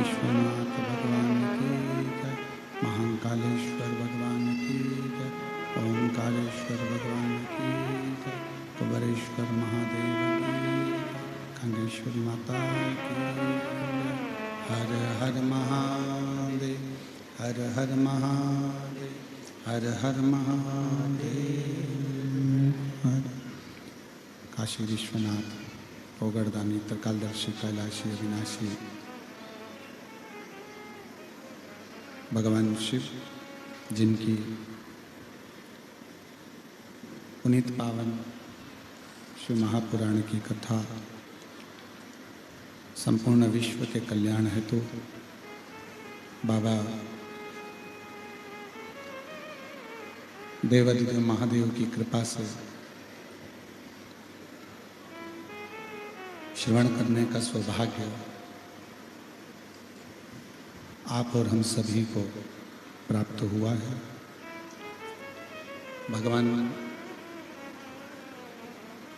विश्वनाथ भगवान की जय। महाकालेश्वर भगवान की जय। ओंकारेश्वर भगवान की जय। कुबेरेश्वर महादेव की जय। खंडेश्वरी माता की जय। हर हर महादेव, हर हर महादेव, हर हर महादेव। काशी विश्वनाथ, ओगरदानी, त्रिकालदर्शी, कैलाशी, अविनाशी भगवान शिव, जिनकी पुनीत पावन शिव महापुराण की कथा संपूर्ण विश्व के कल्याण हेतु बाबा देवादिदेव महादेव की कृपा से श्रवण करने का सौभाग्य आप और हम सभी को प्राप्त हुआ है। भगवान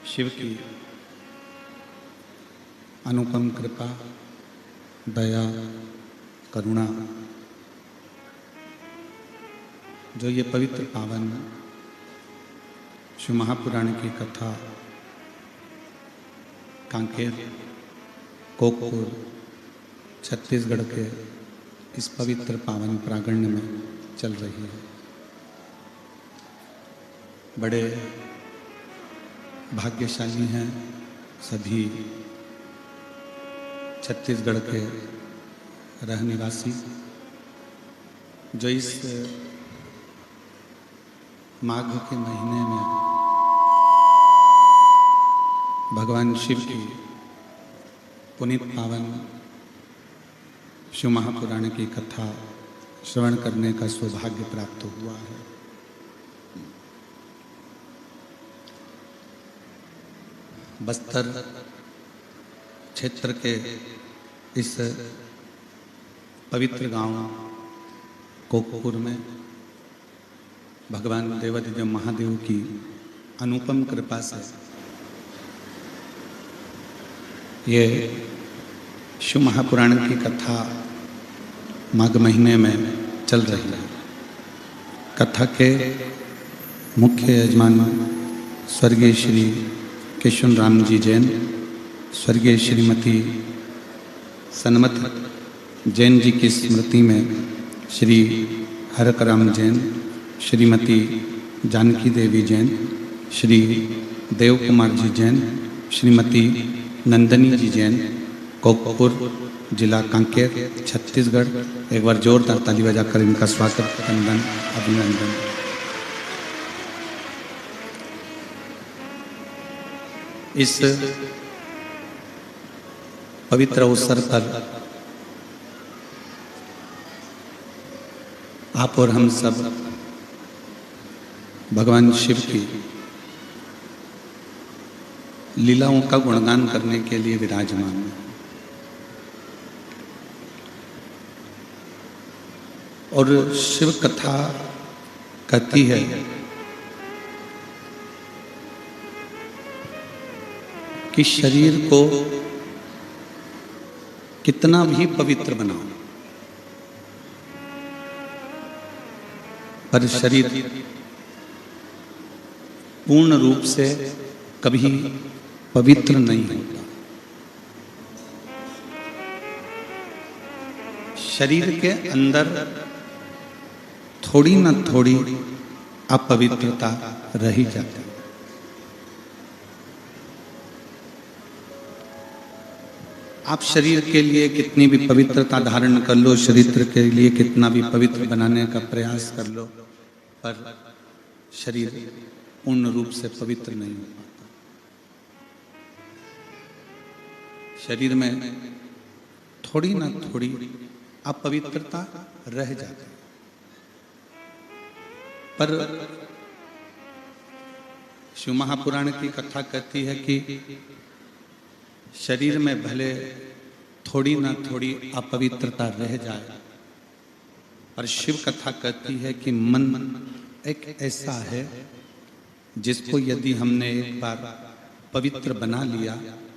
शिव की अनुपम कृपा, दया, करुणा, जो ये पवित्र पावन शिव महापुराण की कथा कांकेर, कोकपुर, छत्तीसगढ़ के इस पवित्र पावन प्रांगण में चल रही है। बड़े भाग्यशाली हैं सभी छत्तीसगढ़ के रहनिवासी, जो इस माघ के महीने में भगवान शिव की पुनीत पावन शिव महापुराण की कथा श्रवण करने का सौभाग्य प्राप्त हुआ है। बस्तर क्षेत्र के इस पवित्र गांव कोकपुर में भगवान देवादिदेव महादेव की अनुपम कृपा से ये शिव महापुराण की कथा माघ महीने में चल रही है। कथा के मुख्य यजमान स्वर्गीय श्री केशव राम जी जैन, स्वर्गीय श्रीमती सनमत जैन जी की स्मृति में श्री हरकराम जैन, श्रीमती जानकी देवी जैन, श्री देव कुमार जी जैन, श्रीमती नंदनी जी जैन, कोकपुर, जिला कांकेर, छत्तीसगढ़। एक बार जोरदार ताली बजाकर इनका स्वागत, वंदन, अभिनंदन। इस पवित्र अवसर पर आप और हम सब भगवान शिव की लीलाओं का गुणगान करने के लिए विराजमान हैं। और शिव कथा कहती है कि शरीर को कितना भी पवित्र बनाओ, पर शरीर पूर्ण रूप से कभी पवित्र नहीं होता। शरीर के अंदर थोड़ी न थोड़ी अपवित्रता रही जाती है। आप शरीर के लिए कितनी भी पवित्रता धारण कर लो, शरीर के लिए कितना भी पवित्र बनाने का प्रयास कर लो, पर शरीर पूर्ण रूप से पवित्र नहीं हो पाता। शरीर में थोड़ी ना थोड़ी अपवित्रता रह जाती है। पर शिव महापुराण की कथा कहती है कि शरीर में भले थोड़ी ना थोड़ी अपवित्रता रह जाए, पर शिव कथा कहती है कि मन एक ऐसा है जिसको यदि हमने एक बार पवित्र बना लिया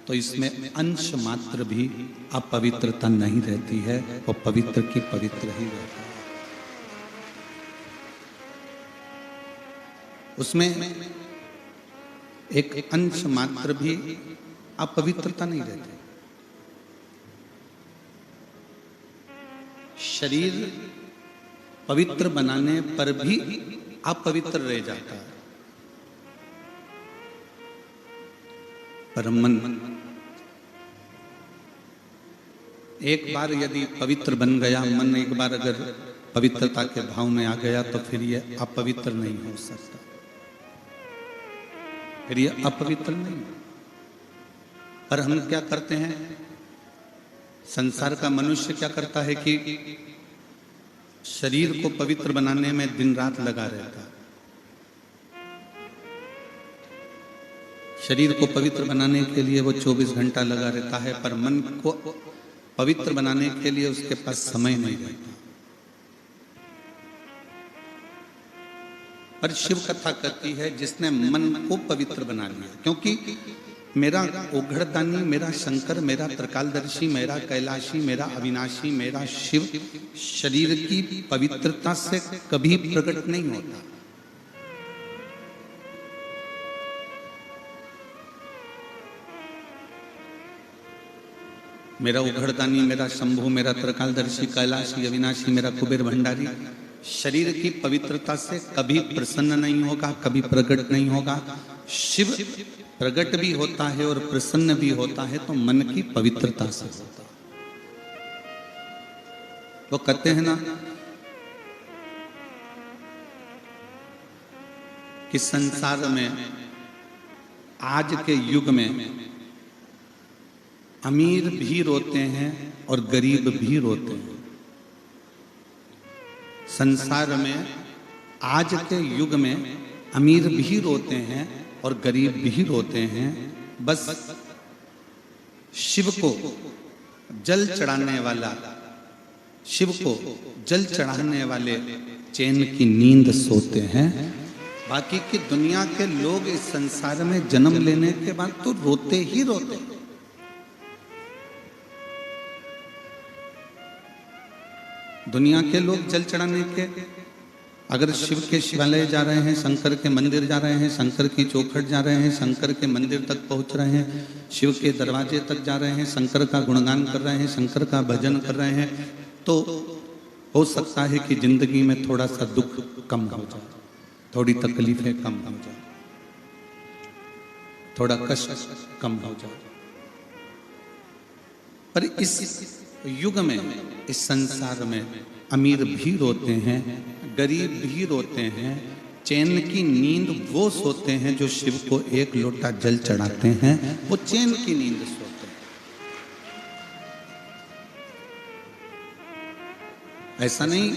तो इसमें अंश मात्र भी अपवित्रता नहीं रहती है, वो पवित्र की पवित्र ही रहता है। उसमें एक अंश मात्र भी अपवित्रता नहीं रहती। शरीर पवित्र बनाने पर भी अपवित्र रह जाता है, पर मन एक बार यदि पवित्र बन गया, मन एक बार अगर पवित्रता के भाव में आ गया तो फिर ये अपवित्र नहीं हो सकता, फिर ये अपवित्र नहीं। पर हम क्या करते हैं, संसार का मनुष्य क्या करता है कि शरीर को पवित्र बनाने में दिन रात लगा रहता है। शरीर को पवित्र बनाने के लिए वो 24 घंटा लगा रहता है, पर मन को पवित्र बनाने के लिए उसके पास समय नहीं रहता। पर शिव कथा कहती है जिसने मन को पवित्र बना लिया, क्योंकि मेरा ओघड़दानी, मेरा शंकर, मेरा त्रिकालदर्शी, मेरा कैलाशी, मेरा अविनाशी, मेरा शिव शरीर की पवित्रता से कभी प्रकट नहीं होता। मेरा उघड़दानी, मेरा शंभु, मेरा त्रिकालदर्शी, कैलाशी, अविनाशी, मेरा कुबेर भंडारी शरीर की पवित्रता से कभी प्रसन्न नहीं होगा, कभी प्रकट नहीं होगा। शिव प्रकट भी होता है और प्रसन्न भी होता है तो मन की पवित्रता से होता है। वो कहते हैं ना कि संसार में आज के युग में अमीर भी रोते हैं और गरीब भी रोते हैं। संसार में आज के युग में अमीर भी रोते हैं और गरीब भी रोते हैं। बस शिव को जल चढ़ाने वाला, शिव को जल चढ़ाने वाले चैन की नींद सोते हैं। बाकी की दुनिया के लोग इस संसार में जन्म लेने के बाद तो रोते ही रोते हैं। दुनिया के लोग जल चढ़ाने के, अगर शिव के शिवालय जा रहे हैं, शंकर के मंदिर जा रहे हैं, शंकर की चौखट जा रहे हैं, शंकर के मंदिर तक पहुंच रहे हैं, शिव के दरवाजे तक जा रहे हैं, शंकर का गुणगान कर रहे हैं, शंकर का भजन कर रहे हैं, तो हो सकता है कि जिंदगी में थोड़ा सा दुख कम हो जाए, थोड़ी तकलीफें कम हो जाए, थोड़ा कष्ट कम हो जाए। पर इस युग में, इस संसार में अमीर भी रोते हैं, गरीब भी रोते हैं। चैन की नींद वो सोते हैं जो शिव को एक लोटा जल चढ़ाते हैं, वो चैन की नींद सोते हैं। ऐसा नहीं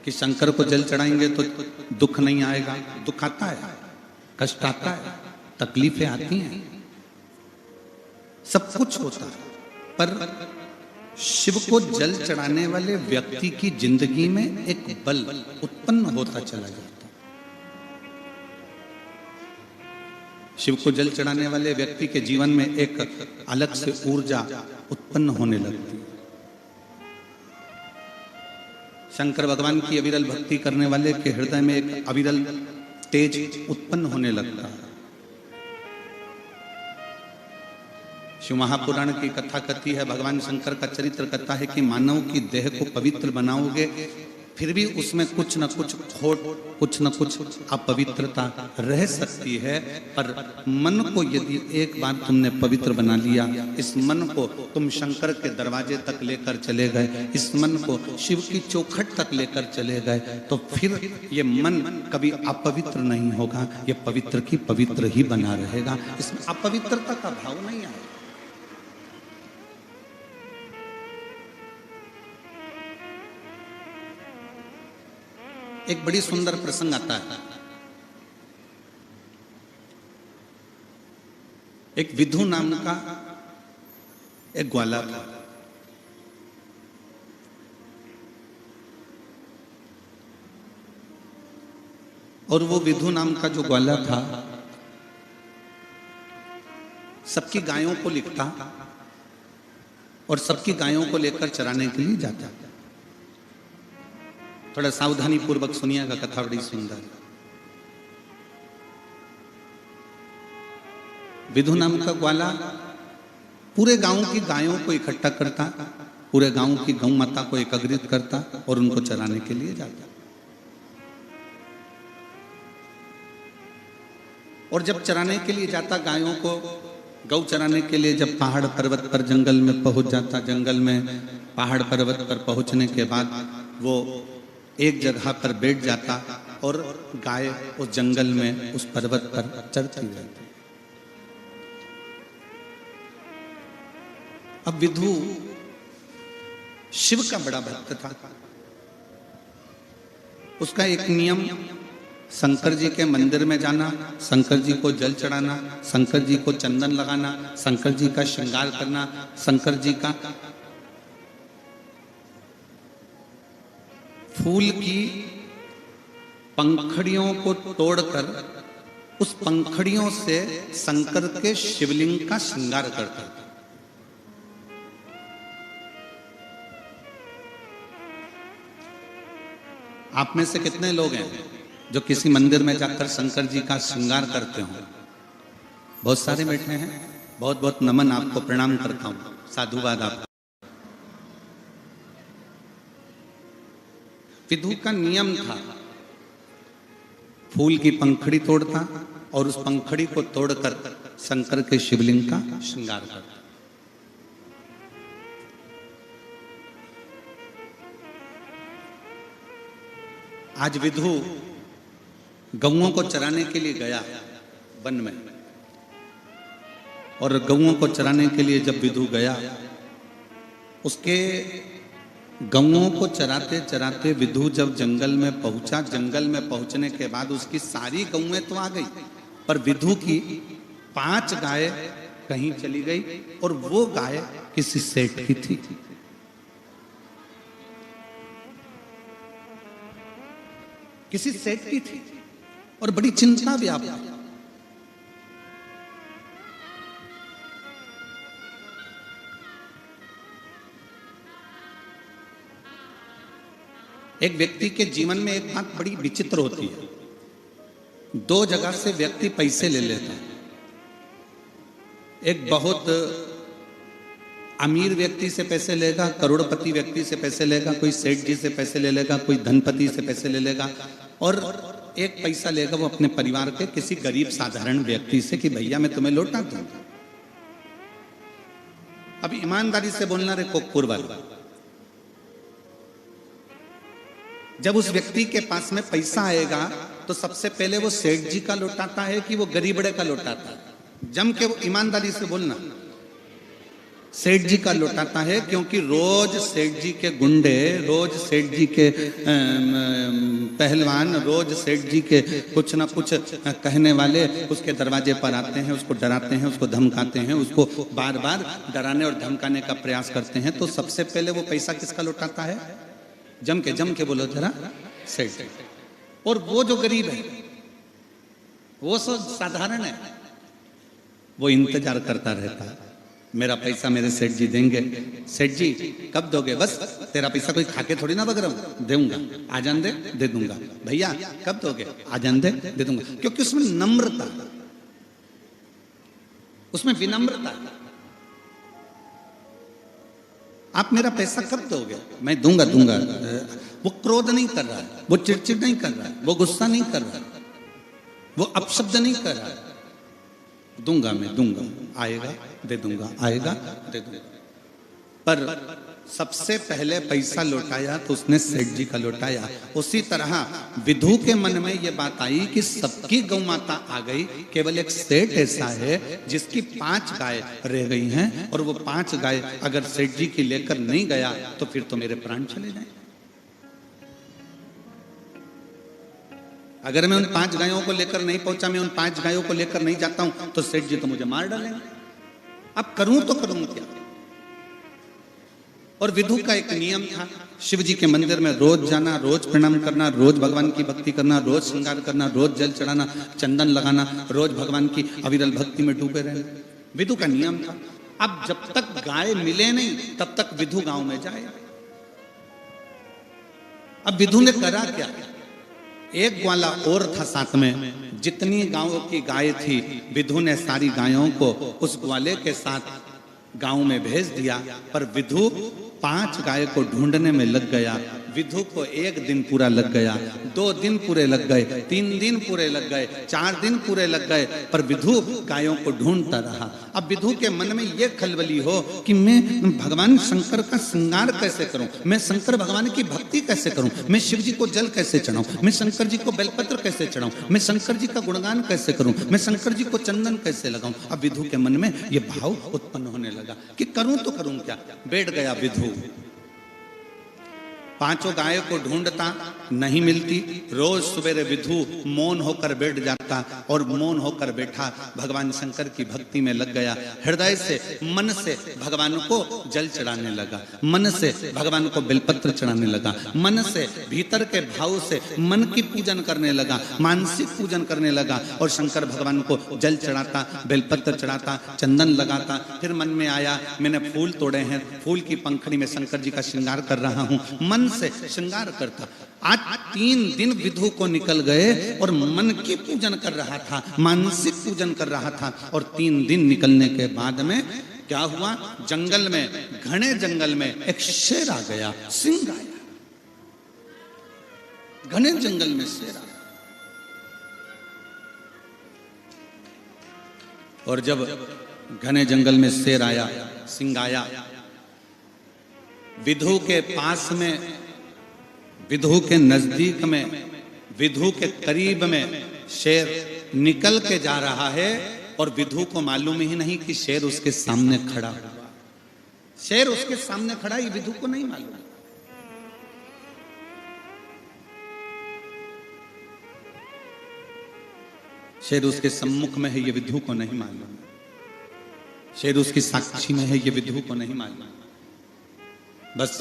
कि शंकर को जल चढ़ाएंगे तो दुख नहीं आएगा, दुख आता है, कष्ट आता है, तकलीफें आती हैं, सब कुछ होता है। पर शिव को जल चढ़ाने वाले व्यक्ति की जिंदगी में एक बल उत्पन्न होता चला जाता है। शिव को जल चढ़ाने वाले व्यक्ति के जीवन में एक अलग से ऊर्जा उत्पन्न होने लगती है। शंकर भगवान की अविरल भक्ति करने वाले के हृदय में एक अविरल तेज उत्पन्न होने लगता है। शिव महापुराण की कथा कहती है, भगवान शंकर का चरित्र कहता है कि मानव की देह को पवित्र बनाओगे फिर भी उसमें कुछ न कुछ खोट, कुछ न कुछ अपवित्रता रह सकती है। पर मन को यदि एक बार तुमने पवित्र बना लिया, इस मन को तुम शंकर के दरवाजे तक लेकर चले गए, इस मन को शिव की चौखट तक लेकर चले गए, तो फिर ये मन कभी अपवित्र नहीं होगा, ये पवित्र की पवित्र ही बना रहेगा। इसमें अपवित्रता का भाव नहीं आएगा। एक बड़ी सुंदर प्रसंग आता है। एक विधु नाम का एक ग्वाला था। और वो विधु नाम का जो ग्वाला था, सबकी गायों को लिखता और सबकी गायों को लेकर चराने के लिए जाता। थोड़ा सावधानी पूर्वक सुनिएगा, कथा बड़ी सुंदर। विधु नाम का ग्वाला पूरे गांव की गायों को इकट्ठा करता, पूरे गांव की गौ माता को एकत्रित करता और उनको चराने के लिए जाता। और जब चराने के लिए जाता गायों को, गौ चराने के लिए जब पहाड़ पर्वत पर जंगल में पहुंच जाता, जंगल में पहाड़ पर्वत पर पहुंचने के बाद वो एक जगह पर बैठ जाता और गाय उस जंगल में उस पर्वत पर चरती रहती। अब विधु शिव का बड़ा भक्त था। उसका एक नियम, शंकर जी के मंदिर में जाना, शंकर जी को जल चढ़ाना, शंकर जी को चंदन लगाना, शंकर जी का श्रृंगार करना, शंकर जी का फूल की पंखड़ियों को तोड़कर उस पंखड़ियों से शंकर के शिवलिंग का श्रृंगार करता था। आप में से कितने लोग हैं जो किसी मंदिर में जाकर शंकर जी का श्रृंगार करते हो? बहुत सारे बैठे हैं। बहुत बहुत नमन, आपको प्रणाम करता हूं, साधुवाद आपको। विधु का नियम था, फूल की पंखड़ी तोड़ता और उस पंखड़ी को तोड़कर शंकर के शिवलिंग का श्रृंगार करता। आज विधु गौओं को चराने के लिए गया वन में, और गौओं को चराने के लिए जब विधु गया, उसके गौओं को चराते चराते विधु जब जंगल में पहुंचा, जंगल में पहुंचने के बाद उसकी सारी गौएं तो आ गई, पर विधु की 5 गाय कहीं चली गई और वो गाय किसी सेठ की थी। किसी सेठ की थी और बड़ी चिंता व्याप्त। एक व्यक्ति के जीवन में एक बात बड़ी विचित्र होती है, 2 जगह से व्यक्ति पैसे ले लेता है। एक बहुत अमीर व्यक्ति से पैसे लेगा, करोड़पति व्यक्ति से पैसे लेगा, कोई सेठ जी से पैसे ले लेगा, कोई धनपति से पैसे ले लेगा, और एक पैसा लेगा वो अपने परिवार के किसी गरीब साधारण व्यक्ति से कि भैया मैं तुम्हें लौटा दूंगा। अब ईमानदारी से बोलना रे कोकपुर वाला, जब उस व्यक्ति के पास में पैसा आएगा तो सबसे पहले वो सेठ जी का लौटाता है कि वो गरीबड़े का लौटाता है? जम के वो ईमानदारी से बोलना, सेठ जी का लौटाता है, क्योंकि रोज सेठ जी के गुंडे, रोज सेठ जी के पहलवान, रोज सेठ जी के कुछ ना कुछ कहने वाले उसके दरवाजे पर आते हैं, उसको डराते हैं, उसको धमकाते हैं, उसको बार बार डराने और धमकाने का प्रयास करते हैं। तो सबसे पहले वो पैसा किसका लौटाता है? जम के बोलो जरा, सेठ। और वो जो गरीब है, वो सब साधारण है, वो इंतजार करता रहता है, मेरा पैसा मेरे सेठ जी देंगे, सेठ जी कब दोगे? बस तेरा पैसा कोई खाके थोड़ी ना बग रहा हूं, दूंगा, आ जान दे, दे दूंगा। भैया कब दोगे? आ जान दे, दे दूंगा। क्योंकि उसमें नम्रता, उसमें विनम्रता। आप मेरा पैसा कब दोगे? मैं दूंगा दूंगा। वो क्रोध नहीं कर रहा है, वो चिड़चिड़ नहीं कर रहा है, वो गुस्सा नहीं कर रहा है, वो अपशब्द नहीं कर रहा है। दूंगा, मैं दूंगा, आएगा दे दूंगा, आएगा दे दूंगा। पर सबसे पहले पैसा लौटाया तो उसने सेठ जी का लौटाया। उसी तरह विधु के मन में यह बात आई कि सबकी गौ माता आ गई, केवल एक सेठ ऐसा है जिसकी 5 गाय रह गई हैं, और वो 5 गाय अगर सेठ जी की लेकर नहीं गया तो फिर तो मेरे प्राण चले जाएं। अगर मैं उन 5 गायों को लेकर नहीं पहुंचा, मैं उन 5 गायों को लेकर नहीं जाता हूं तो सेठ जी तो मुझे मार डालेंगे। अब करूं तो करूं क्या? और विधु का एक नियम था, शिव जी के मंदिर में रोज जाना, रोज प्रणाम करना, रोज भगवान की भक्ति करना, रोज श्रृंगार करना, रोज जल चढ़ाना, चंदन लगाना, रोज भगवान की अविरल भक्ति में डूबे रहना। विधु का नियम था। अब जब तक गाय मिले नहीं तब तक विधु गांव में जाए। अब विधु ने करा क्या, एक ग्वाला और था साथ में, जितनी गांव की गाय थी विधु ने सारी गायों को उस ग्वाले के साथ गांव में भेज दिया। पर विधु 5 गाय को ढूंढने में लग गया। विधु को 1 दिन पूरा लग गया, 2 दिन पूरे लग गए, 3 दिन पूरे लग गए, 4 दिन पूरे लग गए, पर विधु गायों को ढूंढता रहा। अब विधु के मन में ये खलबली हो कि मैं भगवान शंकर का श्रृंगार कैसे करूं, मैं शंकर भगवान की भक्ति कैसे करूं, मैं शिव जी को जल कैसे चढ़ाऊं, मैं शंकर जी को बेलपत्र कैसे चढ़ाऊं, मैं शंकर जी का गुणगान कैसे करूं, मैं शंकर जी को चंदन कैसे लगाऊं। अब विधु के मन में ये भाव उत्पन्न होने लगा कि करूं तो करूं क्या। बैठ गया विधु, 5 गायों को ढूंढता, नहीं मिलती। रोज सवेरे विधु मौन होकर बैठ जाता और मौन होकर बैठा भगवान शंकर की भक्ति में लग गया। हृदय से मन से भगवान को जल चढ़ाने लगा, मन से भगवान को बेलपत्र चढ़ाने लगा, मन से भीतर के भाव से मन की पूजन करने लगा, मानसिक पूजन करने लगा और शंकर भगवान को जल चढ़ाता, बेलपत्र चढ़ाता, चंदन लगाता। फिर मन में आया मैंने फूल तोड़े हैं, फूल की पंखड़ी में शंकर जी का श्रृंगार कर रहा हूं, मन से श्रृंगार करता। आज 3 दिन विधु को निकल गए और मन की पूजन कर रहा था, मानसिक पूजन कर रहा था। और 3 दिन निकलने के बाद में क्या हुआ, जंगल में, घने जंगल में एक शेर आ गया, सिंह आया, घने जंगल में शेर आया। और जब घने जंगल में शेर आया, सिंह आया, विधु के पास में, विधु के नजदीक में, विधु के करीब में शेर निकल के जा रहा है और विधु को मालूम ही नहीं कि शेर उसके सामने खड़ा हुआ। शेर उसके सामने खड़ा, ये विधु को नहीं मालूम। शेर उसके सम्मुख में है, ये विधु को नहीं मालूम। शेर उसकी साक्षी में है, ये विधु को नहीं मालूम। बस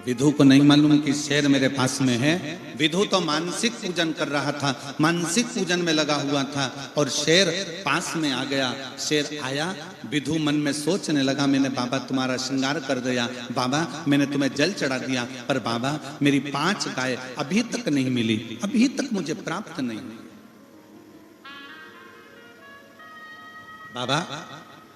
विधु को नहीं मालूम कि शेर मेरे पास में है। विधु तो मानसिक पूजन कर रहा था, मानसिक पूजन में लगा हुआ था और शेर पास में आ गया। शेर आया, विधु मन में सोचने लगा मैंने बाबा तुम्हारा श्रृंगार कर दिया, बाबा मैंने तुम्हें जल चढ़ा दिया, पर बाबा मेरी 5 गाय अभी तक नहीं मिली, अभी तक मुझे प्राप्त नहीं हुई। बाबा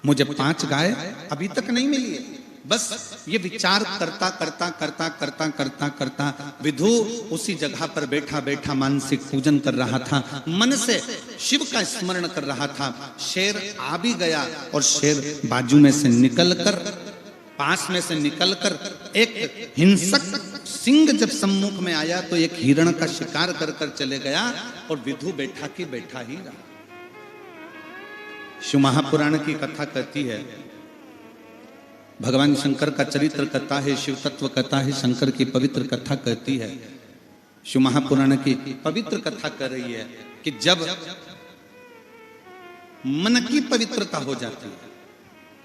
मुझे 5 गाय अभी तक नहीं मिली है। बस ये विचार करता करता करता करता करता करता विधु उसी जगह पर बैठा बैठा मानसिक पूजन कर रहा था, मन से शिव का स्मरण कर रहा था। शेर आ भी गया और शेर बाजू में से निकलकर, पास में से निकलकर एक हिंसक सिंह जब सम्मुख में आया तो एक हिरण का शिकार कर कर चले गया और विधु बैठा की बैठा ही रहा। शिव महापुराण की कथा कहती है, भगवान शंकर का चरित्र कहता है, शिव तत्व कहता है, शंकर की पवित्र कथा कहती है। शिव महापुराण की पवित्र कथा कर रही है कि जब मन की पवित्रता हो जाती है,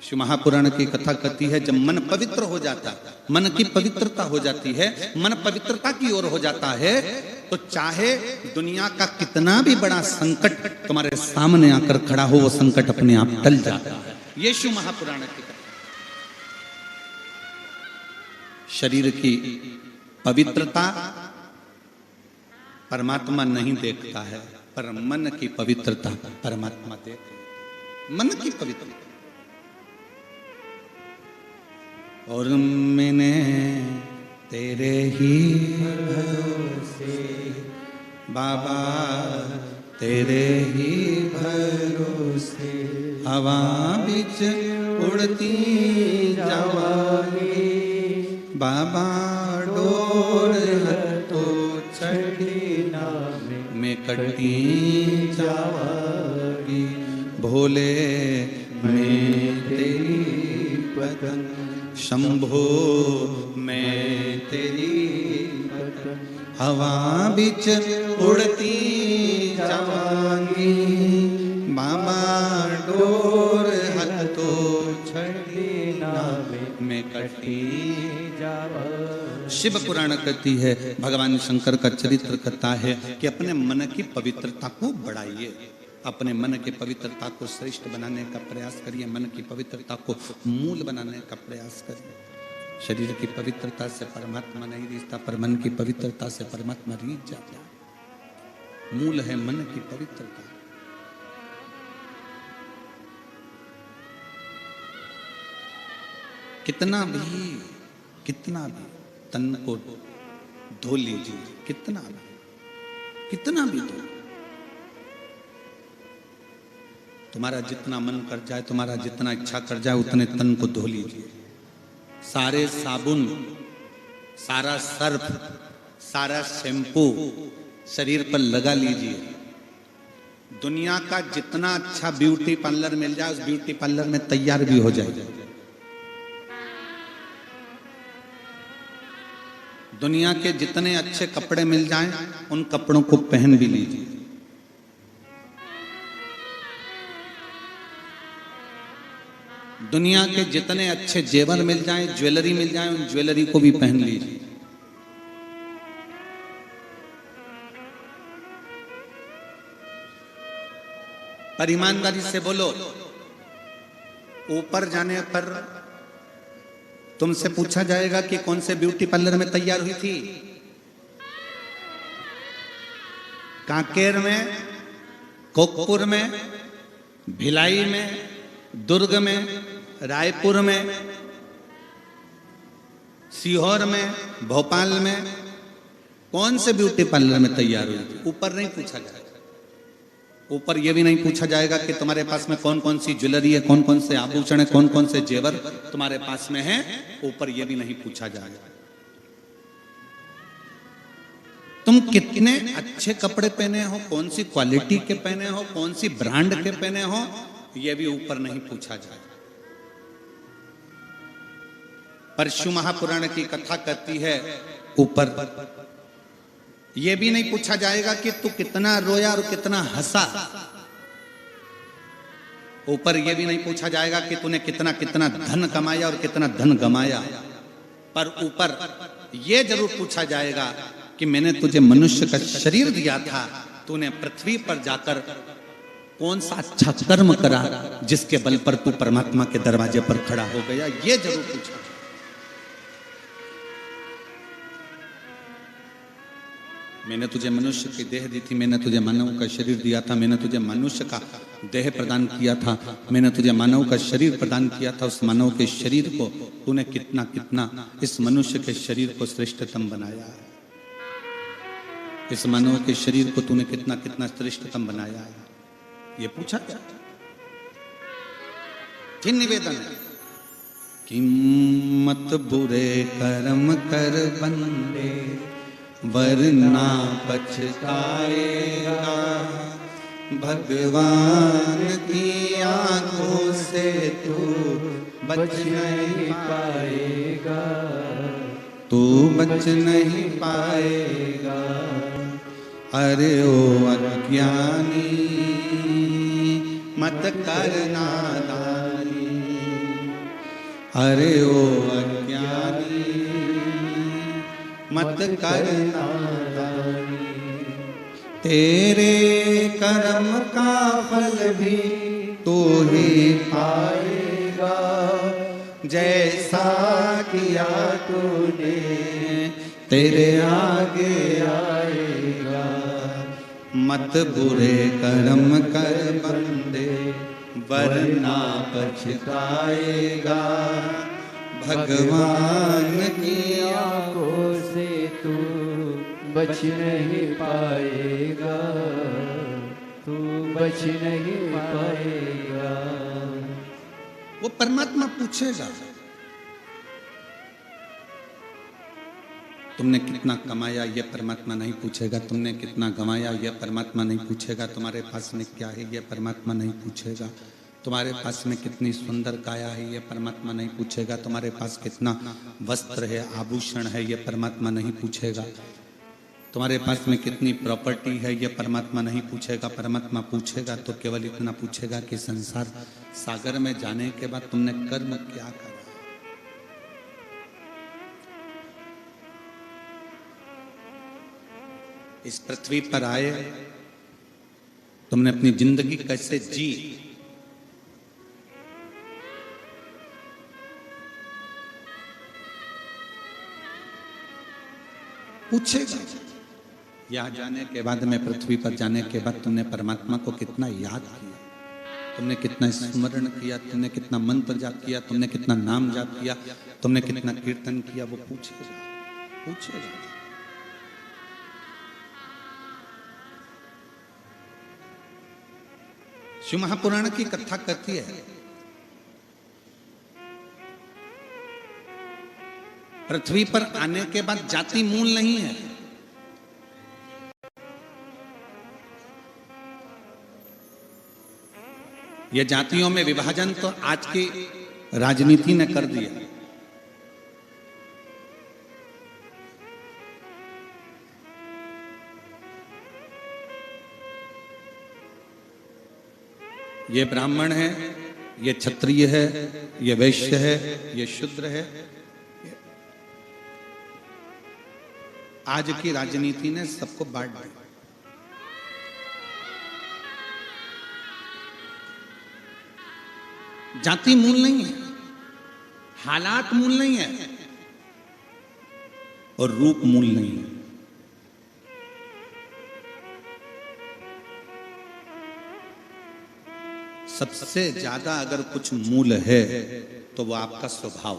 शिव महापुराण की कथा कहती है जब मन पवित्र हो जाता, मन की पवित्रता हो जाती है, मन पवित्रता की ओर हो जाता है, तो चाहे दुनिया का कितना भी बड़ा संकट तुम्हारे सामने आकर खड़ा हो, वो संकट अपने आप टल जाता है। ये शिव महापुराण की कथा। शरीर की पवित्रता परमात्मा नहीं देखता है, पर मन की पवित्रता परमात्मा देखता है। मन की पवित्रता। और मैंने तेरे ही भरोसे बाबा, तेरे ही भरोसे हवा बिच उड़ती जावागी, बाबा डोर तो छड़ी ना में कटी जावागी, भोले मैं तेरी पतंग, शंभो मैं तेरी पतंग, हवा बिच उड़ती जावागी, बाबा डोर तो छड़ी ना में कटी। शिव पुराण कहती है, भगवान शंकर का चरित्र कहता है कि अपने मन की पवित्रता को बढ़ाइए, अपने मन की पवित्रता को श्रेष्ठ बनाने का प्रयास करिए, मन की पवित्रता को मूल बनाने का प्रयास करिए। शरीर की पवित्रता से परमात्मा नहीं रिश्ता, पर मन की पवित्रता से परमात्मा रीझ जाता है। मूल है मन की पवित्रता। कितना भी तन को धो लीजिए, कितना भी धो, तुम्हारा जितना मन कर जाए, तुम्हारा जितना इच्छा कर जाए, उतने तन को धो लीजिए। सारे साबुन, सारा सर्फ, सारा शैम्पू शरीर पर लगा लीजिए। दुनिया का जितना अच्छा ब्यूटी पार्लर मिल जाए, उस ब्यूटी पार्लर में तैयार भी हो जाए। दुनिया के जितने अच्छे कपड़े मिल जाएं, उन कपड़ों को पहन भी लीजिए। दुनिया के जितने अच्छे जेवर मिल जाएं, ज्वेलरी मिल जाए, उन ज्वेलरी को भी पहन लीजिए। पर ईमानदारी से बोलो, ऊपर जाने पर तुमसे पूछा जाएगा कि कौन से ब्यूटी पार्लर में तैयार हुई थी? कांकेर में, कोकपुर में, भिलाई में, दुर्ग में, रायपुर में, सीहोर में, भोपाल में, कौन से ब्यूटी पार्लर में तैयार हुई थी? ऊपर नहीं पूछा जाएगा। ऊपर यह भी नहीं पूछा जाएगा कि तुम्हारे पास में कौन कौन सी ज्वेलरी है, कौन कौन से आभूषण है, कौन कौन से जेवर तुम्हारे पास में है। ऊपर यह भी नहीं पूछा जाएगा तुम कितने अच्छे कपड़े पहने हो, कौन सी क्वालिटी के पहने हो, कौन सी ब्रांड के पहने हो, यह भी ऊपर नहीं पूछा जाएगा। परशु महापुराण की कथा कहती है, ऊपर यह भी नहीं पूछा जाएगा कि तू कितना रोया और कितना हंसा। ऊपर यह भी नहीं पूछा जाएगा कि तूने कितना कितना धन कमाया और कितना धन गमाया। पर ऊपर यह जरूर पूछा जाएगा कि मैंने तुझे मनुष्य का शरीर दिया था, तूने पृथ्वी पर जाकर कौन सा अच्छा कर्म करा जिसके बल पर तू परमात्मा के दरवाजे पर खड़ा हो गया। यह जरूर पूछा। मैंने तुझे मनुष्य की देह दी थी, मैंने तुझे मानव का शरीर दिया था, मैंने तुझे मनुष्य का देह प्रदान किया था, मैंने तुझे मानव का शरीर प्रदान किया था। उस मानव के शरीर को तूने कितना कितना इस मनुष्य के शरीर को श्रेष्ठतम बनाया है। इस मानव के शरीर को तूने कितना कितना श्रेष्ठतम बनाया है। ये पूछा क्या? फिर निवेदन है कि मत बुरे कर्म कर बंदे, वरना पछताएगा। भगवान की आंखों से तू बच नहीं पाएगा, तू बच नहीं पाएगा। अरे ओ अज्ञानी मत कर नादानी, अरे ओ अज्ञानी मत कर नादानी। तेरे कर्म का फल भी तू ही पाएगा, जैसा किया तूने तेरे आगे आएगा। मत बुरे कर्म कर बंदे, वरना पछताएगा। भगवान की आंखों से तू बच नहीं पाएगा, तू बच नहीं पाएगा। वो परमात्मा पूछेगा तुमने कितना कमाया, ये परमात्मा नहीं पूछेगा। तुमने कितना गंवाया, ये परमात्मा नहीं पूछेगा। तुम्हारे पास में क्या है, ये परमात्मा नहीं पूछेगा। तुम्हारे पास में कितनी सुंदर काया है, ये परमात्मा नहीं पूछेगा। तुम्हारे पास कितना वस्त्र है, आभूषण है, ये परमात्मा नहीं पूछेगा। तुम्हारे पास में कितनी प्रॉपर्टी है, ये परमात्मा नहीं पूछेगा। परमात्मा पूछेगा तो केवल इतना पूछेगा कि संसार सागर में जाने के बाद तुमने कर्म क्या करा। इस पृथ्वी पर आए तुमने अपनी जिंदगी कैसे जी, पूछेगा। यहाँ जाने के बाद में, पृथ्वी पर जाने के बाद तुमने परमात्मा को कितना याद किया, तुमने कितना स्मरण किया, तुमने कितना मंत्र जाप किया, तुमने कितना नाम जाप किया, तुमने कितना कीर्तन किया, वो पूछेगा, पूछेगा। शिव महापुराण की कथा कहती है, पृथ्वी पर आने के बाद जाति मूल नहीं है। यह जातियों में विभाजन तो आज की राजनीति ने कर दिया। ये ब्राह्मण है, ये क्षत्रिय है, ये वैश्य है, ये शूद्र है। आज की राजनीति ने सबको बांट दिया। जाति मूल नहीं है, हालात मूल नहीं है, और रूप मूल नहीं है। सबसे ज्यादा अगर कुछ मूल है तो वो आपका स्वभाव।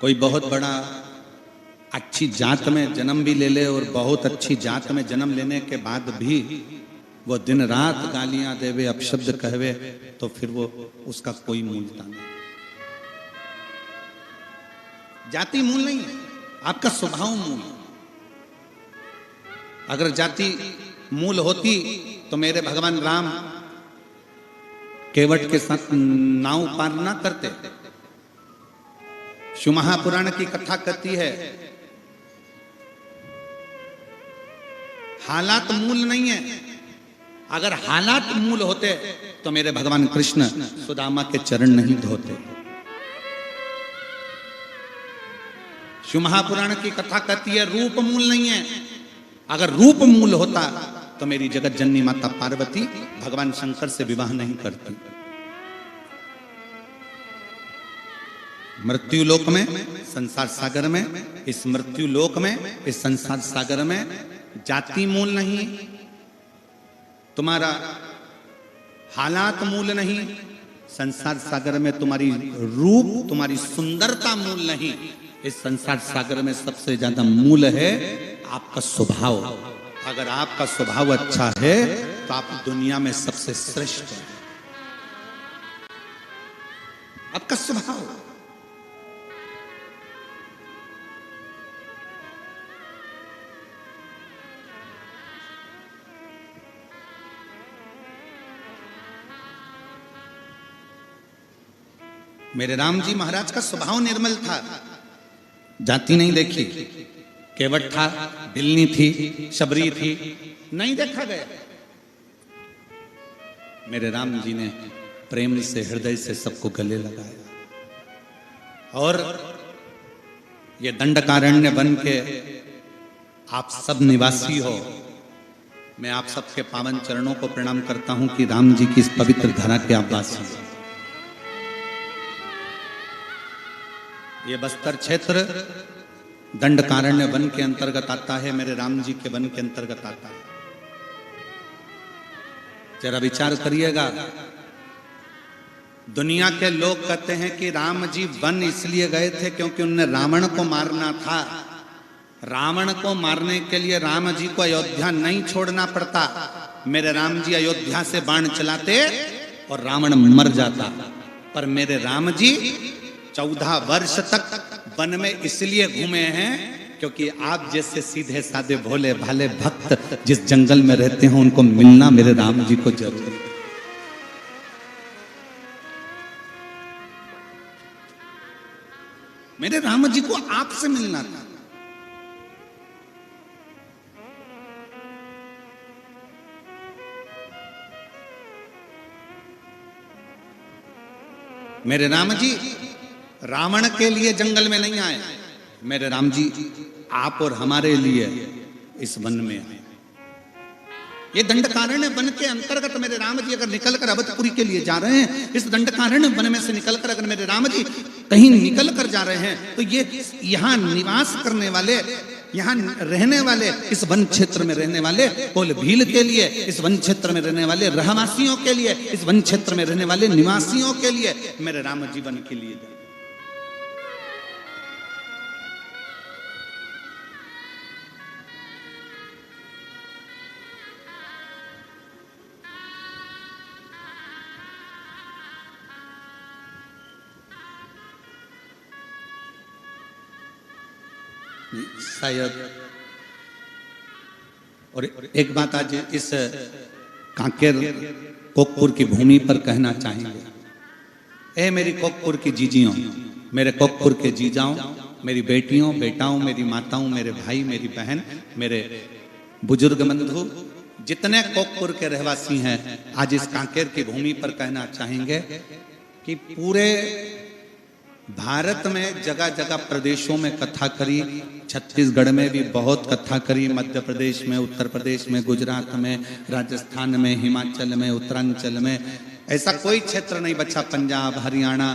कोई बहुत बड़ा अच्छी जात में जन्म भी ले ले और बहुत अच्छी जात में जन्म लेने के बाद भी वो दिन रात गालियां देवे, अपशब्द कहवे, तो फिर वो उसका कोई मूलता नहीं। जाति मूल नहीं है, आपका स्वभाव मूल है। अगर जाति मूल होती तो मेरे भगवान राम केवट के साथ नाव पार ना करते। शिव महापुराण की कथा कहती है, हालात मूल नहीं है। अगर हालात मूल होते तो मेरे भगवान कृष्ण सुदामा के चरण नहीं धोते। शिव महापुराण की कथा कहती है, रूप मूल नहीं है। अगर रूप मूल होता तो मेरी जगत जननी माता पार्वती भगवान शंकर से विवाह नहीं करती। मृत्यु लोक में, संसार सागर में, इस मृत्यु लोक में, इस संसार सागर में जाति मूल नहीं, तुम्हारा हालात मूल नहीं, संसार सागर में तुम्हारी रूप, तुम्हारी सुंदरता मूल नहीं। इस संसार सागर में सबसे ज्यादा मूल है आपका स्वभाव। अगर आपका स्वभाव अच्छा है तो आप दुनिया में सबसे श्रेष्ठ हैं। आपका स्वभाव। मेरे राम जी महाराज का स्वभाव निर्मल था, जाति नहीं देखी। केवट था, बिल्ली थी, शबरी थी, नहीं देखा गया। मेरे राम जी ने प्रेम से, हृदय से सबको गले लगाया। और ये दंडकारण्य बन के आप सब निवासी हो, मैं आप सबके पावन चरणों को प्रणाम करता हूं कि राम जी की इस पवित्र धरा के आप वासी हो। ये बस्तर क्षेत्र दंडकारण्य वन के अंतर्गत आता है, मेरे राम जी के वन के अंतर्गत आता है। जरा विचार करिएगा, दुनिया के लोग कहते हैं कि राम जी वन इसलिए गए थे क्योंकि उन्हें रावण को मारना था। रावण को मारने के लिए राम जी को अयोध्या नहीं छोड़ना पड़ता। मेरे राम जी अयोध्या से बाण चलाते और रावण मर जाता। पर मेरे राम जी 14 वर्ष तक वन में इसलिए घूमे हैं क्योंकि आप जैसे सीधे साधे भोले भाले भक्त जिस जंगल में रहते हैं उनको मिलना मेरे राम जी को जरूरी है। मेरे राम जी को आपसे मिलना था। मेरे राम जी रावण के लिए जंगल में नहीं आए, मेरे राम जी आप और हमारे लिए इस वन में आए। ये दंडकारण्य वन के अंतर्गत मेरे राम जी अगर निकलकर अवधपुरी के लिए जा रहे हैं, इस दंडकारण्य वन में से निकलकर अगर मेरे राम जी कहीं निकल कर जा रहे हैं, तो ये यहाँ निवास करने वाले, यहाँ रहने वाले, इस वन क्षेत्र में रहने वाले कोल भील के लिए, इस वन क्षेत्र में रहने वाले रहवासियों के लिए, इस वन क्षेत्र में रहने वाले निवासियों के लिए मेरे राम जी वन के लिए। शायद और एक बात आज इस कांकेर कोकपुर की भूमि पर कहना चाहेंगे। ए मेरी कोकपुर की जीजियों, मेरे कोकपुर के जीजाओं, मेरी बेटियों, बेटाओं, मेरी माताओं, मेरे भाई, मेरी बहन, मेरे बुजुर्ग बंधु, जितने कोकपुर के रहवासी हैं, आज इस कांकेर की भूमि पर कहना चाहेंगे कि पूरे भारत में जगह जगह प्रदेशों में कथा करी, छत्तीसगढ़ में भी बहुत कथा करी, मध्य प्रदेश में, उत्तर प्रदेश में, गुजरात में, राजस्थान में, हिमाचल में, उत्तरांचल में, ऐसा कोई क्षेत्र नहीं बचा, पंजाब, हरियाणा,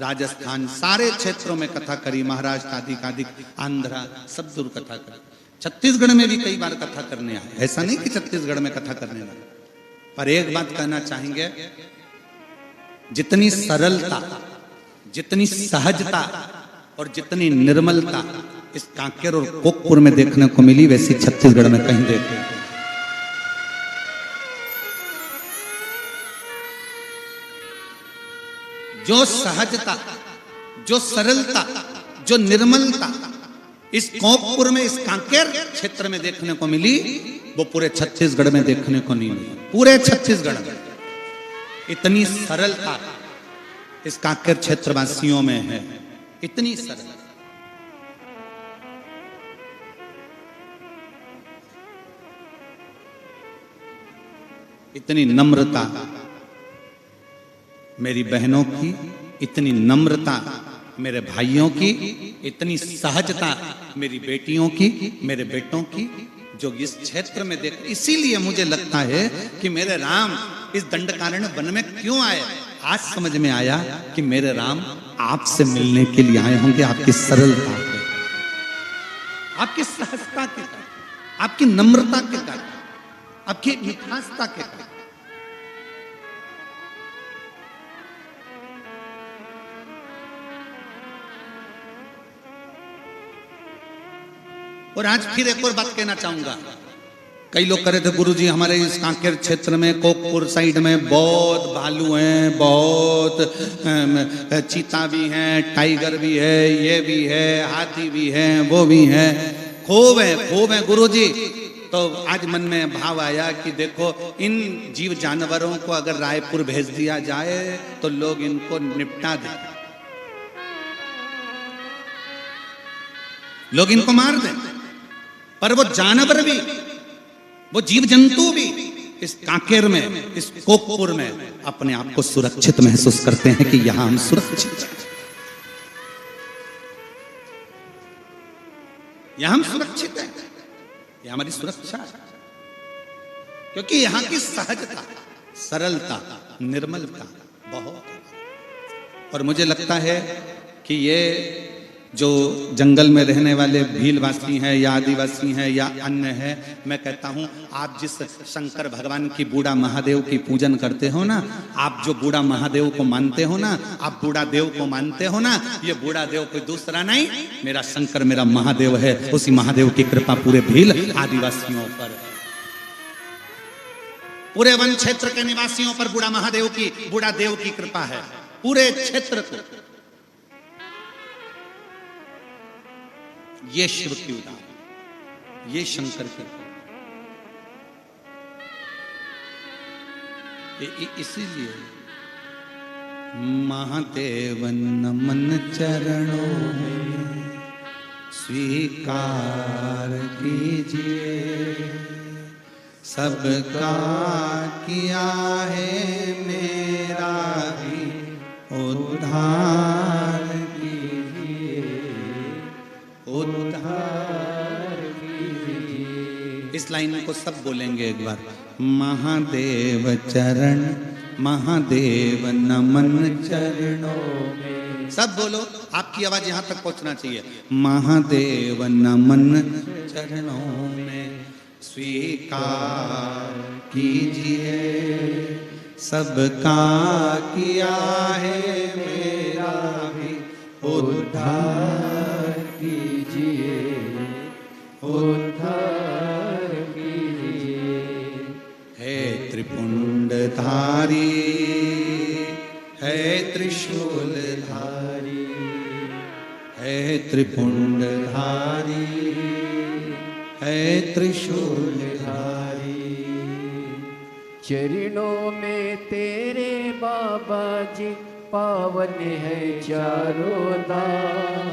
राजस्थान, सारे क्षेत्रों में कथा करी, महाराष्ट्र आदि आंध्रा, सब दूर कथा करी। छत्तीसगढ़ में भी कई बार कथा करने आए, ऐसा नहीं कि छत्तीसगढ़ में कथा करने आए। पर एक बात कहना चाहेंगे, जितनी सरलता, जितनी सहजता और जितनी निर्मलता इस कांकेर और कोकपुर में देखने को मिली, वैसी छत्तीसगढ़ में कहीं देखते। जो सहजता, जो सरलता, जो निर्मलता इस कोकपुर में, इस कांकेर क्षेत्र में देखने को मिली, वो पूरे छत्तीसगढ़ में देखने को नहीं मिली। पूरे छत्तीसगढ़ में इतनी सरलता इस कांकेर क्षेत्रवासियों में है, इतनी सरल, इतनी नम्रता मेरी बहनों की, इतनी नम्रता मेरे भाइयों की, इतनी सहजता मेरी बेटियों की, मेरे बेटों की, जो इस क्षेत्र में देख। इसीलिए मुझे लगता है कि मेरे राम इस दंडकारण्य वन में क्यों आए। आज समझ में आया कि मेरे राम आपसे मिलने के लिए आए होंगे, आपकी सरलता के, आपकी सहजता के कारण, आपकी नम्रता के कारण, आपकी मिठासता के कारण। और आज फिर एक और बात कहना चाहूंगा। कई लोग कह रहे थे गुरुजी हमारे इस कांकेर क्षेत्र में, कोकपुर साइड में बहुत भालू हैं, बहुत चीता भी हैं, टाइगर भी है, ये भी है, हाथी भी है, वो भी है, खूब है गुरुजी। तो आज मन में भाव आया कि देखो इन जीव जानवरों को अगर रायपुर भेज दिया जाए तो लोग इनको निपटा दें, लोग इनको मार दें। पर वो जानवर भी, वो जीव जंतु भी इस कांकेर में, इस कोकपुर में अपने आप को सुरक्षित महसूस करते हैं कि यहां हम सुरक्षित हैं, यहां हम सुरक्षित हैं, ये हमारी सुरक्षा है। क्योंकि यहां की सहजता, सरलता, निर्मलता बहुत है। और मुझे लगता है कि ये जो जंगल में रहने वाले भीलवासी हैं या आदिवासी हैं या अन्य हैं, मैं कहता हूं आप जिस शंकर भगवान की बूढ़ा महादेव की पूजन करते हो ना, आप जो बूढ़ा महादेव को मानते हो ना, आप बूढ़ा देव को मानते हो ना, ये बूढ़ा देव कोई दूसरा नहीं, मेरा शंकर, मेरा महादेव है। उसी महादेव की कृपा पूरे भील आदिवासियों पर, पूरे वन क्षेत्र के निवासियों पर बूढ़ा महादेव की, बूढ़ा देव की कृपा है। पूरे क्षेत्र को ये शिव की उदाहरण, ये शंकर की, इसीलिए महादेव नमन चरणों में स्वीकार कीजिए, सबका किया है मेरा भी उद्धार कीजिए, उद्धार कीजिए। इस लाइन को सब बोलेंगे एक बार। महादेव चरण महादेव नमन चरणों में। सब बोलो, आपकी आवाज यहां तक पहुंचना चाहिए। महादेव नमन चरणों में स्वीकार कीजिए, सबका किया है मेरा भी उद्धार कीजिए, उद्धार कीजिए। है त्रिपुंडधारी है त्रिशूलधारी, है त्रिपुंडधारी है त्रिशूलधारी। चरणों में तेरे बाबा जी पावन है चारों धाम।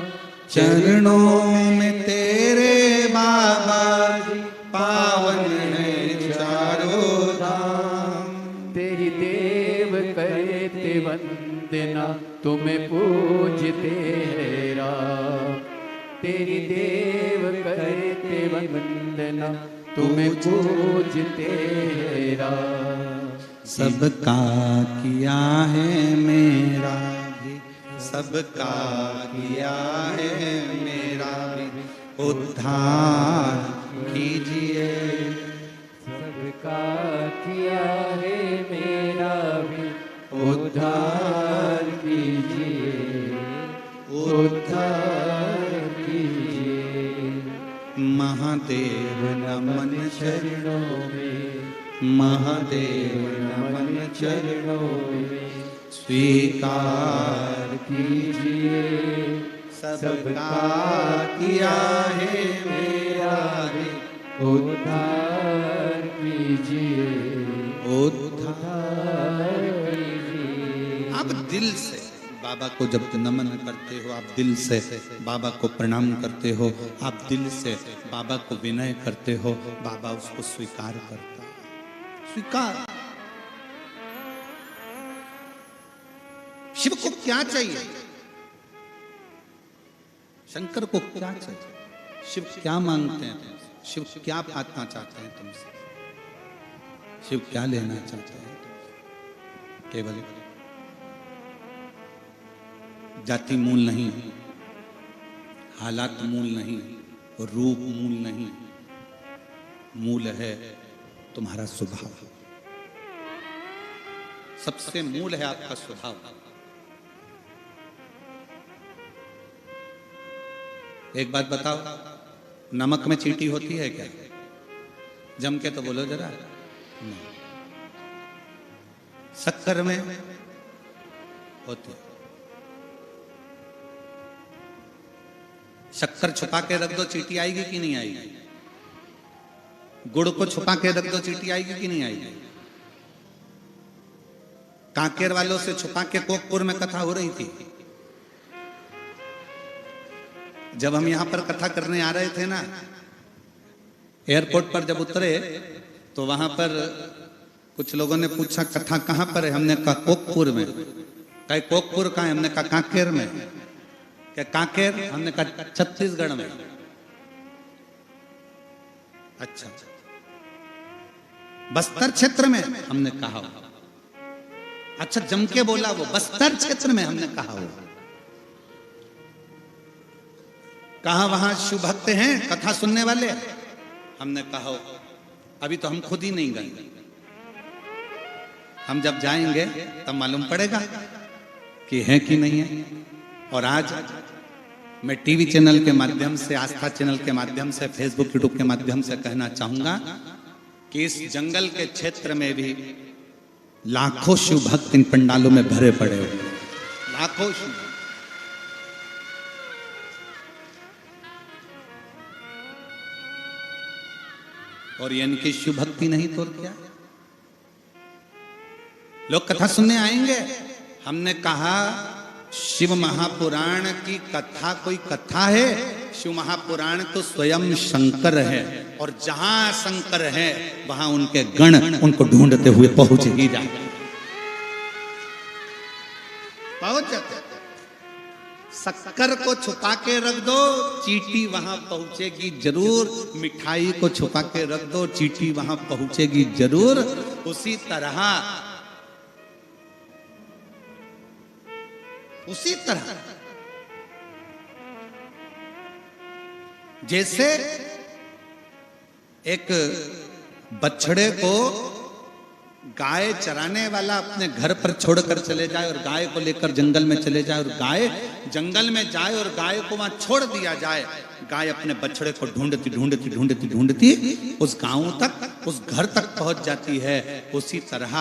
चरणों में तेरे बाबा जी पावन है चारों धाम। तेरी देव करते वंदना तुम्हें पूजते हैं राम। तेरी देव करते वंदना तुम्हें पूजते हैं राम। सबका किया है मेरा भी, सबका किया है मेरा भी उद्धार कीजिए। सबका किया है मेरा भी उद्धार कीजिए, उद्धार कीजिए। महादेव नमन चरणों में, महादेव नमन चरणों में स्वीकार कीजिए। सबका किया है मेरा भी उद्धार कीजिए, उद्धार कीजिए। आप दिल से बाबा को जब नमन करते हो, आप दिल से बाबा को प्रणाम करते हो, आप दिल से बाबा को विनय करते हो, बाबा उसको स्वीकार करता है। स्वीकार। शिव को क्या चाहिए? शंकर को क्या चाहिए? शिव क्या मांगते हैं तुमसे? शिव क्या पाना चाहते हैं तुमसे? शिव क्या लेना चाहते हैं तुमसे? केवल जाति मूल नहीं, हालात मूल नहीं, रूप मूल नहीं, मूल है तुम्हारा स्वभाव। सबसे मूल है आपका स्वभाव। एक बात बताओ, नमक में चींटी होती है क्या? जम के तो बोलो जरा। नहीं। शक्कर में होती है। शक्कर छुपा के रख दो, चींटी आएगी कि नहीं आएगी? गुड़ को छुपा के रख दो, चींटी आएगी कि नहीं आएगी? कांकेर वालों से छुपा के कोकपुर में कथा हो रही थी। जब हम यहां पर कथा करने आ रहे थे ना, एयरपोर्ट पर जब उतरे तो वहां पर कुछ लोगों ने पूछा कथा कहां पर है? हमने कहा कोकपुर में। कहे कोकपुर कहां है? हमने कहा कांकेर में। क्या कांकेर? हमने कहा छत्तीसगढ़ में। अच्छा, बस्तर क्षेत्र में? हमने कहा। अच्छा, जम के बोला वो, बस्तर क्षेत्र में? हमने कहा वो। कहा वहां शिव भक्त हैं कथा सुनने वाले? हमने कहा अभी तो हम खुद ही नहीं गए, हम जब जाएंगे तब मालूम पड़ेगा कि है कि नहीं है। और आज मैं टीवी चैनल के माध्यम से, आस्था चैनल के माध्यम से, फेसबुक यूट्यूब के माध्यम से कहना चाहूंगा कि इस जंगल के क्षेत्र में भी लाखों शिव भक्त इन पंडालों में भरे पड़े हुए, लाखों शिव। और ये इनकी शिव भक्ति नहीं तो क्या? लोग कथा सुनने आएंगे। हमने कहा शिव महापुराण की कथा कोई कथा है? शिव महापुराण तो स्वयं शंकर है, और जहां शंकर है वहां उनके गण उनको ढूंढते हुए पहुंच ही जाते, पहुंच जाते। शक्कर को छुपा के रख दो, चींटी वहां पहुंचेगी जरूर। मिठाई को छुपा के रख दो, चींटी वहां पहुंचेगी जरूर। उसी तरह जैसे एक बछड़े को गाय चराने वाला अपने घर पर छोड़कर चले जाए और गाय को लेकर जंगल में चले जाए, और गाय जंगल में जाए और गाय को वहां छोड़ दिया जाए, गाय अपने बछड़े को ढूंढती ढूंढती ढूंढती ढूंढती उस गांव तक, उस घर तक पहुंच जाती है। उसी तरह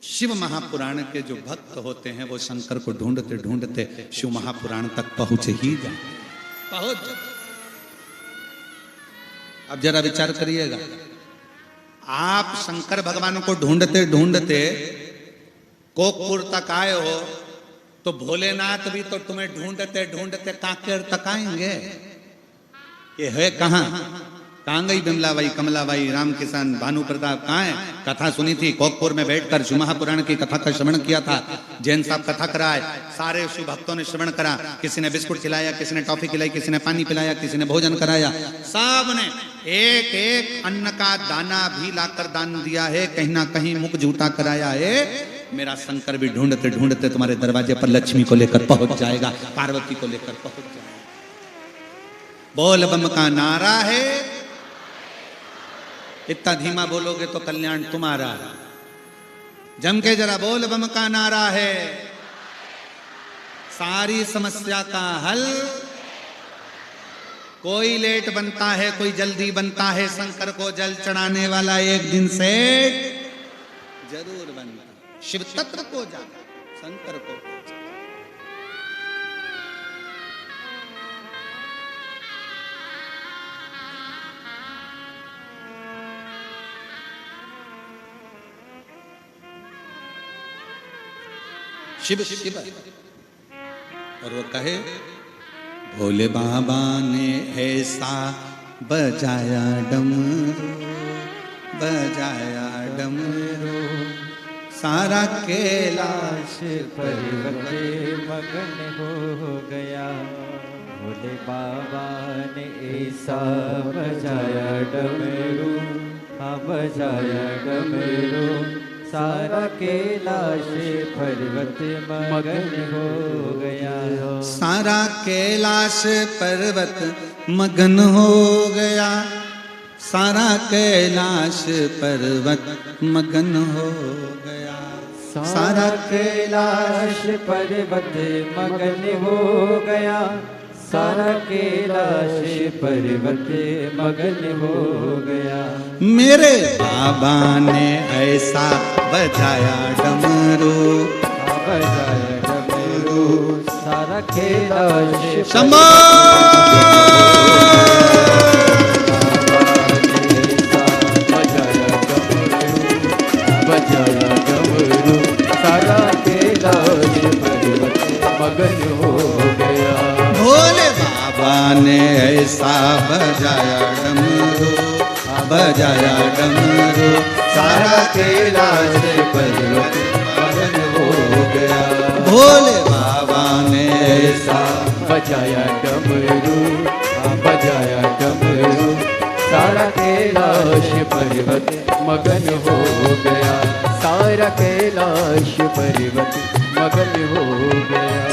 शिव महापुराण के जो भक्त होते हैं वो शंकर को ढूंढते ढूंढते शिव महापुराण तक पहुंच ही जाए, पहुंच जाए। अब जरा विचार करिएगा, आप शंकर भगवान को ढूंढते ढूंढते कोकपुर तक आए हो, तो भोलेनाथ भी तो तुम्हें ढूंढते ढूंढते कांकेर तक आएंगे। ये है कहां गई बिमलाबाई, कमलाबाई, राम किसान, भानु प्रताप कहाँ है? कथा सुनी थी कोकपुर में बैठकर, शिव महापुराण की कथा का श्रवण किया था। जैन साहब कथा कराए, सारे शिव भक्तों ने श्रवण करा। किसी ने बिस्कुट खिलाया, किसी ने टॉफी खिलाई, किसी ने पानी पिलाया, किसी ने भोजन कराया। सब ने एक एक अन्न का दाना भी लाकर दान दिया है, कहीं ना कहीं मुख झूठा कराया है। मेरा शंकर भी ढूंढते ढूंढते तुम्हारे दरवाजे पर लक्ष्मी को लेकर पहुंच जाएगा, पार्वती को लेकर पहुंच जाएगा। बोल बम का नारा है, इतना धीमा बोलोगे तो कल्याण तुम्हारा। जम के जरा बोल बम का नारा है, सारी समस्या का हल। कोई लेट बनता है, कोई जल्दी बनता है, शंकर को जल चढ़ाने वाला एक दिन से जरूर बनता है। शिव तत्व को जाना, शंकर को शिव शिव। और वो कहे भोले बाबा ने ऐसा बजाया डमरू, बजाया डमरू, सारा कैलाश पर्वत मगन हो गया। भोले बाबा ने ऐसा बजाया डमरू, हाँ बजाया डमरू, सारा कैलाश पर्वत मगन हो गया। सारा कैलाश पर्वत मगन हो गया, सारा कैलाश पर्वत मगन हो गया। सारा कैलाश पर्वत मगन हो गया, सारा कैलाश पर्वत मगन हो गया। मेरे बाबा ने ऐसा बजाया डमरू, बजाया डमरू, सारा कैलाश शंभो बजाया डमरू, सारा कैलाश पर्वत मगन हो गया। भोले बाबा ने ऐसा बजाया डमरू, बजाया डमरू, सारा कैलाश पर्वत मगन हो गया। भोले बाबा ने ऐसा बजाया डमरू, बजाया डमरू, सारा कैलाश पर्वत मगन हो गया। सारा कैलाश पर्वत मगन हो गया।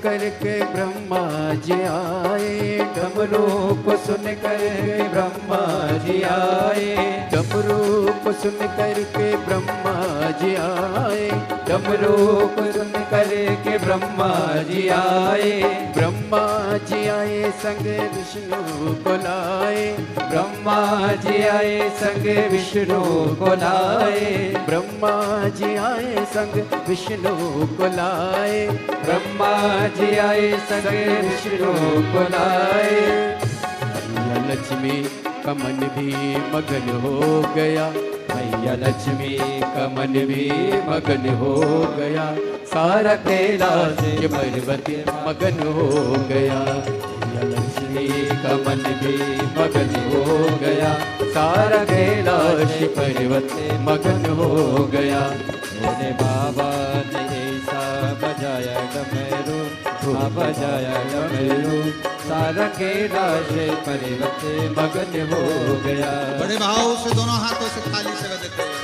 करके ब्रह्मा जी आए, डमरू को सुन कर ब्रह्मा जी आए, डमरू को सुन करके ब्रह्मा जी आए, डमरू को सुन कर के ब्रह्मा जी आए, ब्रह्मा जी आए संग विष्णु को लाए, ब्रह्मा जी आए संग विष्णु को लाए, ब्रह्मा जी आए संग विष्णु को लाए, ब्रह्मा जी आए संग विष्णु को लाए। मैया लक्ष्मी का मन भी मगन हो गया, मैया लक्ष्मी का मन भी मगन हो गया, सारा कैलाश के पर्वत मगन हो गया। मैया लक्ष्मी का मन भी मगन हो गया, सारा कैलाश पर्वत मगन हो गया। भोले बाबा ने ऐसा बजाया डमरू, बजाया डमरू, सारा कैलाश पर्वत मगन हो गया। बड़े भाव से दोनों हाथों से थाली से बजाते हुए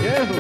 जय हो।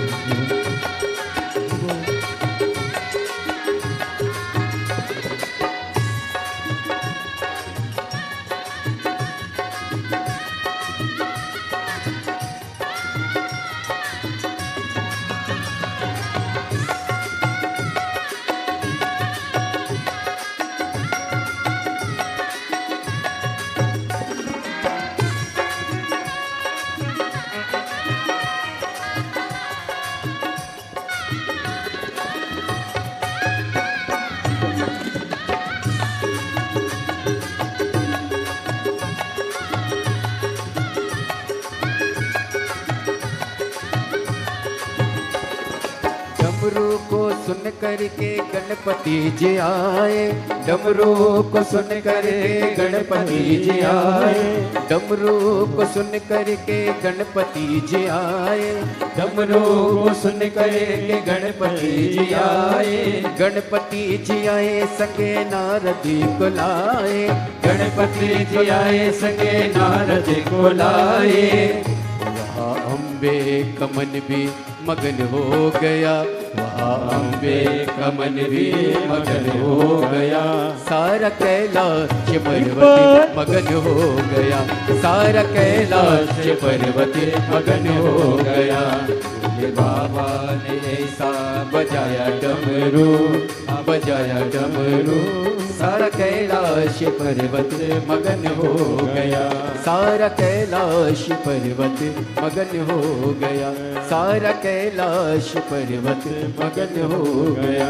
डमरू को सुन करके गणपति जी आए, डमरू को सुन कर गणपति जी आए, डमरू को सुन करके गणपति जी आए, डमरू को सुन कर गणपति जी आए, गणपति जी आए संगे नारद को लाए, गणपति जी आए संगे नारद को लाए। वहाँ अम्बे का मन भी मगन हो गया, वहाँ अम्बे का मन भी मगन हो गया, सारा कैलाश पर्वत मगन हो गया, सारा कैलाश पर्वत मगन हो गया। भोले बाबा ने ऐसा बजाया डमरू, बजाया डमरू, सारा कैलाश पर्वत मगन हो गया, सारा कैलाश पर्वत मगन हो गया, सारा कैलाश पर्वत मगन हो गया।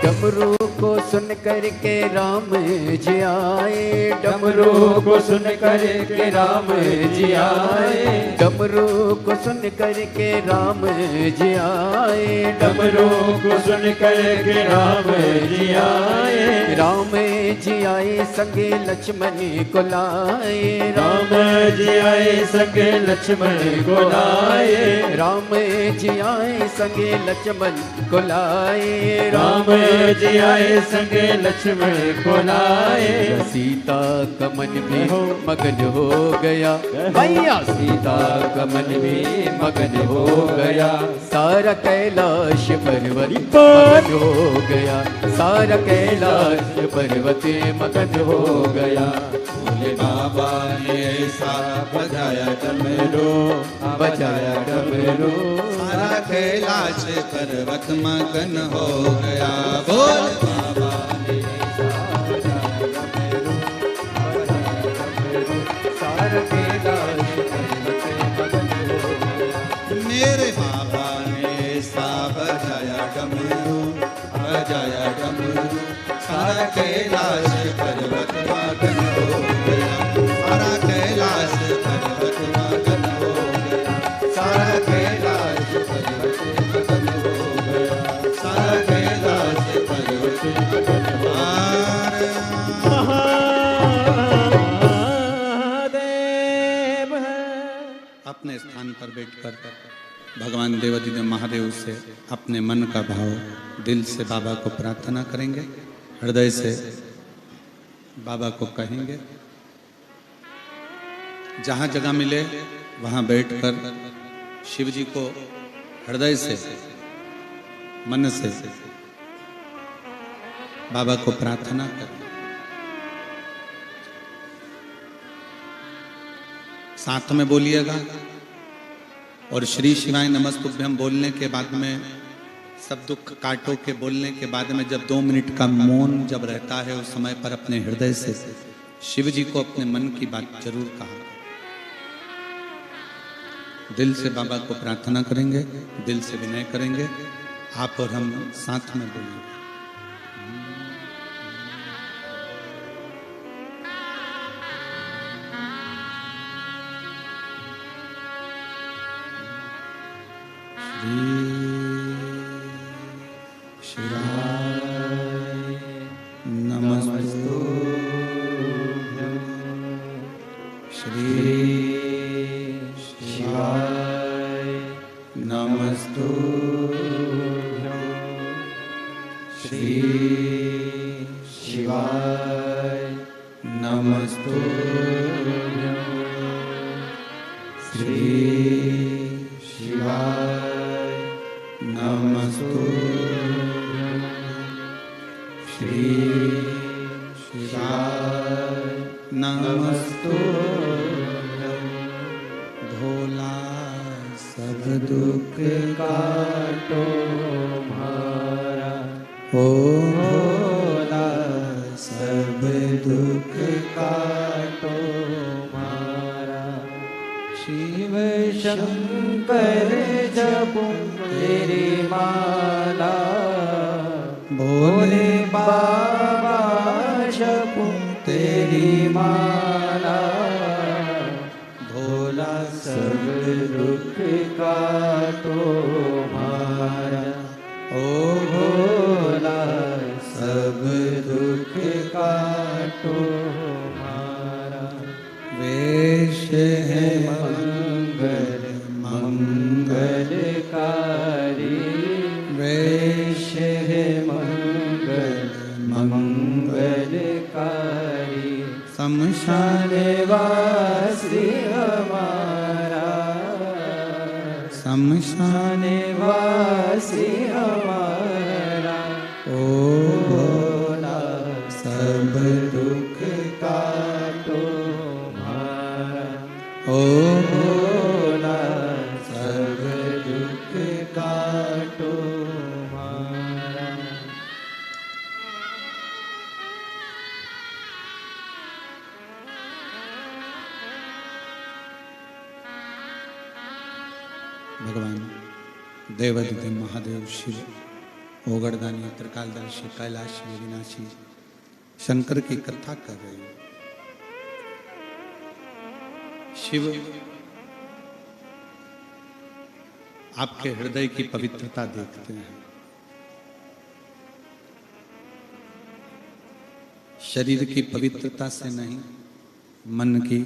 डमरू को सुन कर के राम जी आए, डमरू को सुन कर के राम जी आए, डमरू को सुन कर के राम जी आए, डमरू को सुन कर के राम जी आए, राम जी आए संगे लक्ष्मण को लाए, राम जी आए संगे लक्ष्मण को लाए, राम जी आए संगे लक्ष्मण को लाए, राम जी आए संगे लक्ष्मण को लाए, सीता का मन भी मगन हो गया, भैया सीता का मन भी मगन हो गया, सारा कैलाश पर्वत मगन हो गया, सारा कैलाश पर्वत मगन हो गया। भोले बाबा ने ऐसा बजाया डमरू, बजाया डमरू, सारा कैलाश पर्वत मगन हो गया। भोले बाबा ने सारा कैलाश पर्वत मगन हो गया। मेरे बाबा ने ऐसा बजाया डमरू, बजाया डमरू, सारा कैलाश पर्वत मगन हो गया, सारा कैलाश पर्वत मगन हो गया, सारा कैलाश पर्वत मगन हो गया, सारा कैलाश पर्वत मगन हो गया। अपने स्थान पर बैठकर भगवान देवादिदेव महादेव से अपने मन का भाव दिल से बाबा को प्रार्थना करेंगे, हृदय से बाबा को कहेंगे। जहाँ जगह मिले वहाँ बैठकर शिव जी को हृदय से मन से बाबा को प्रार्थना करें। साथ में बोलिएगा और श्री शिवाय नमस्तुभ्यम बोलने के बाद में सब दुख काटो के बोलने के बाद में जब 2 मिनट का मौन जब रहता है उस समय पर अपने हृदय से शिव जी को अपने मन की बात जरूर कहा। दिल से बाबा को प्रार्थना करेंगे, दिल से विनय करेंगे। आप और हम साथ में बोलेंगे। भगवान देवादिदेव महादेव शिव ओगड़दानी, त्रिकालदर्शी, कैलाशी, विनाशी शंकर की कथा कर रहे हैं। शिव आपके हृदय की पवित्रता देखते हैं। शरीर की पवित्रता से नहीं, मन की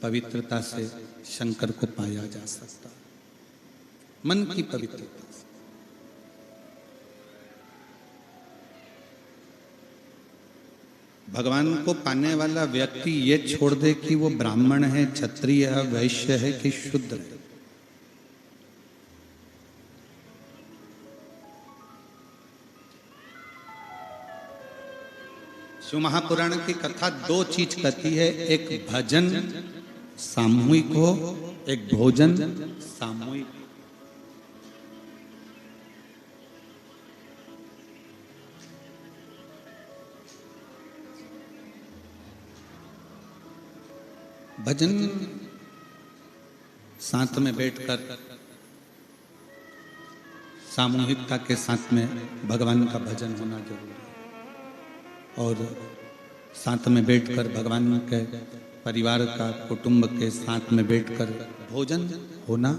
पवित्रता से शंकर को पाया जा सकता। मन की पवित्रता से। भगवान को पाने वाला व्यक्ति ये छोड़ दे कि वो ब्राह्मण है, क्षत्रिय है, वैश्य है कि शूद्र है। शिव महापुराण की कथा दो चीज कहती है, एक भजन सामूहिक हो, एक भोजन सामूहिक। भजन साथ में बैठकर सामूहिकता के साथ में भगवान का भजन होना जरूरी है, और साथ में बैठकर भगवान के परिवार का, कुटुंब के साथ में बैठकर भोजन होना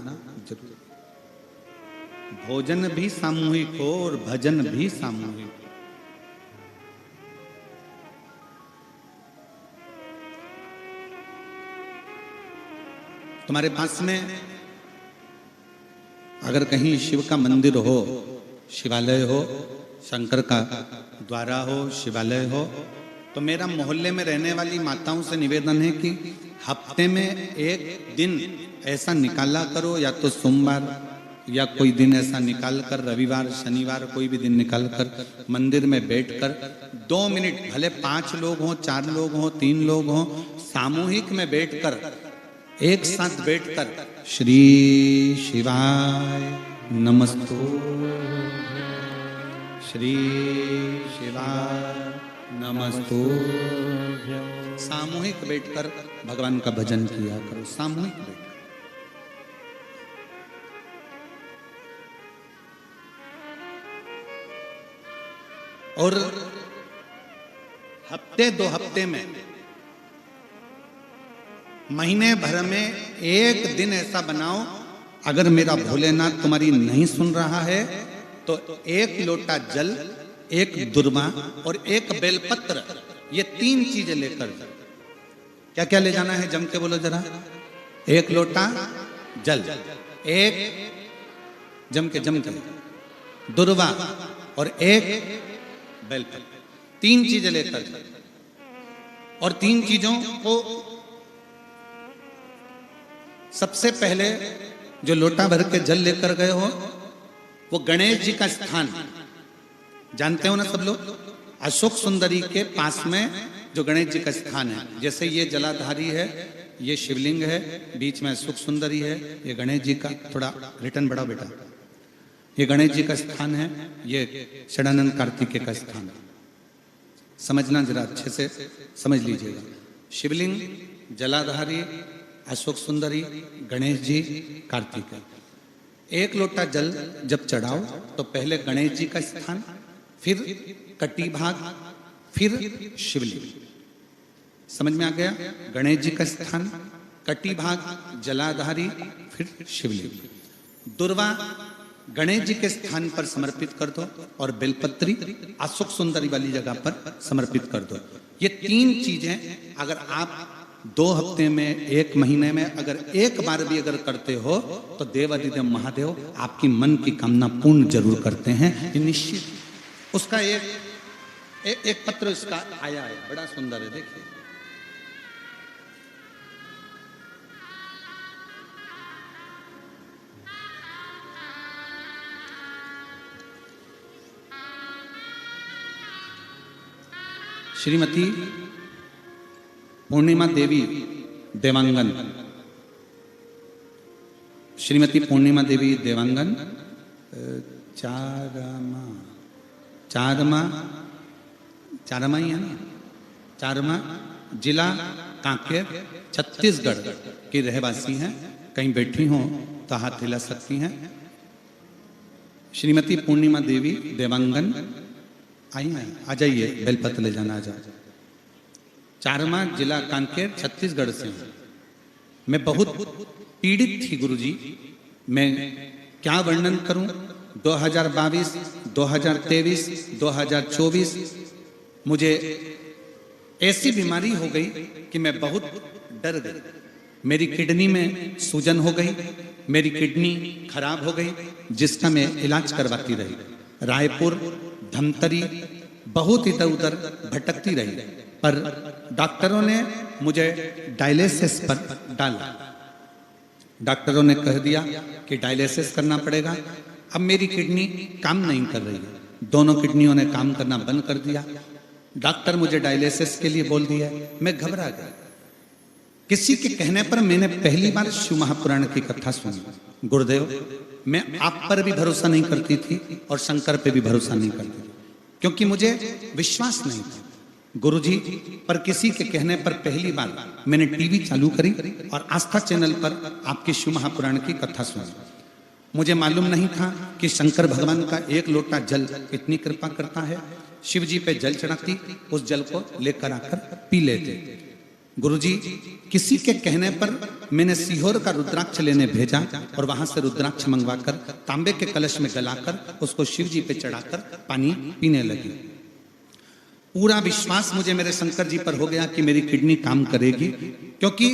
जरूरी है। भोजन भी सामूहिक हो और भजन भी सामूहिक हो। तुम्हारे पास में अगर कहीं शिव का मंदिर हो, शिवालय हो, शंकर का द्वारा हो, शिवालय हो, तो मेरा मोहल्ले में रहने वाली माताओं से निवेदन है कि हफ्ते में एक दिन ऐसा निकाला करो, या तो सोमवार या कोई दिन ऐसा निकाल कर, रविवार, शनिवार, कोई भी दिन निकाल कर मंदिर में बैठकर 2 मिनट, भले 5 लोग हों, 4 लोग हों, 3 लोग हों, सामूहिक में बैठकर, एक साथ बैठकर श्री शिवाय नमस्तु, श्री शिवाय नमस्तु, सामूहिक बैठकर भगवान का भजन किया करो। सामूहिक बैठकर। और हफ्ते 2 हफ्ते में, महीने भर में एक दिन ऐसा बनाओ, अगर मेरा भोलेनाथ तुम्हारी नहीं सुन रहा है तो 1 लोटा जल, 1 दुर्वा और 1 बेलपत्र, ये 3 चीजें लेकर। क्या क्या ले जाना है, जम के बोलो जरा। 1 लोटा जल, 1 जम के दुर्वा और 1 बेलपत्र, 3 चीजें लेकर। और 3 चीजों को सबसे पहले जो लोटा भर के जल लेकर गए हो, वो गणेश जी का स्थान जानते हो ना सब लोग, अशोक सुंदरी के पास में जो गणेश जी का स्थान है। जैसे ये जलाधारी है, ये शिवलिंग है, बीच में अशोक सुंदरी है, ये गणेश जी का, थोड़ा रिटर्न बढ़ाओ बेटा, ये गणेश जी का स्थान है, ये षडानंद कार्तिकेय का स्थान है। समझना जरा अच्छे से समझ लीजिएगा। शिवलिंग, जलाधारी, अशोक सुंदरी, गणेश जी, कार्तिकेय। 1 लोटा जल जब चढ़ाओ तो पहले गणेश जी का स्थान, फिर कटी भाग, फिर शिवलिंग। समझ में आ गया? गणेश जी का स्थान, कटी भाग, जलाधारी, फिर शिवलिंग। दुर्वा गणेश जी के स्थान पर समर्पित कर दो, और बेलपत्री अशोक सुंदरी वाली जगह पर समर्पित कर दो। ये 3 चीजें अगर आप 2 हफ्ते में, 1 महीने में अगर एक बार भी अगर करते हो तो देवाधिदेव महादेव आपकी मन की कामना पूर्ण जरूर करते हैं, ये निश्चित। उसका एक पत्र इसका आया है, बड़ा सुंदर है, देखिए। श्रीमती पूर्णिमा देवी देवांगन, श्रीमती पूर्णिमा देवी देवांगन, चारमा ही है ना, चारमा जिला कांकेर, छत्तीसगढ़ की रहवासी हैं। कहीं बैठी हो तो हाथ हिला सकती हैं। श्रीमती पूर्णिमा देवी देवांगन आई हैं, आ जाइए, बेलपत्र ले जाना आ जाओ। चारमा जिला कांकेर छत्तीसगढ़ से हूं। मैं बहुत पीड़ित थी गुरुजी, मैं क्या वर्णन करूं। 2022, 2023, 2024 मुझे ऐसी बीमारी हो गई कि मैं बहुत डर गई। मेरी किडनी में सूजन हो गई, मेरी किडनी खराब हो गई, जिसका मैं इलाज करवाती रही। रायपुर, धमतरी, बहुत इधर उधर भटकती रही, पर डॉक्टरों ने मुझे डायलिसिस पर डाला। डॉक्टरों ने कह दिया कि डायलिसिस करना पड़ेगा। अब मेरी किडनी काम नहीं कर रही है, दोनों किडनियों ने काम करना बंद कर दिया। डॉक्टर मुझे डायलिसिस के लिए बोल दिया। मैं घबरा गया। किसी के कहने पर मैंने पहली बार शिव महापुराण की कथा सुनी। गुरुदेव, मैं आप पर भी भरोसा नहीं करती थी और शंकर पे भी भरोसा नहीं करती थी, क्योंकि मुझे विश्वास नहीं था गुरुजी पर। किसी के कहने पर पहली बार मैंने टीवी चालू करी और आस्था चैनल पर आपके शिव महापुराण की कथा सुनी। मुझे मालूम नहीं था कि शंकर भगवान का एक लोटा जल इतनी कृपा करता है। शिव जी पे जल चढ़ाती, उस जल को लेकर आकर पी लेते। गुरुजी, किसी के कहने पर मैंने सीहोर का रुद्राक्ष लेने भेजा और वहां से रुद्राक्ष मंगवाकर तांबे के कलश में गलाकर उसको शिव जी पे चढ़ाकर पानी पीने लगी। पूरा विश्वास मुझे मेरे शंकर जी पर हो गया कि मेरी किडनी काम करेगी, क्योंकि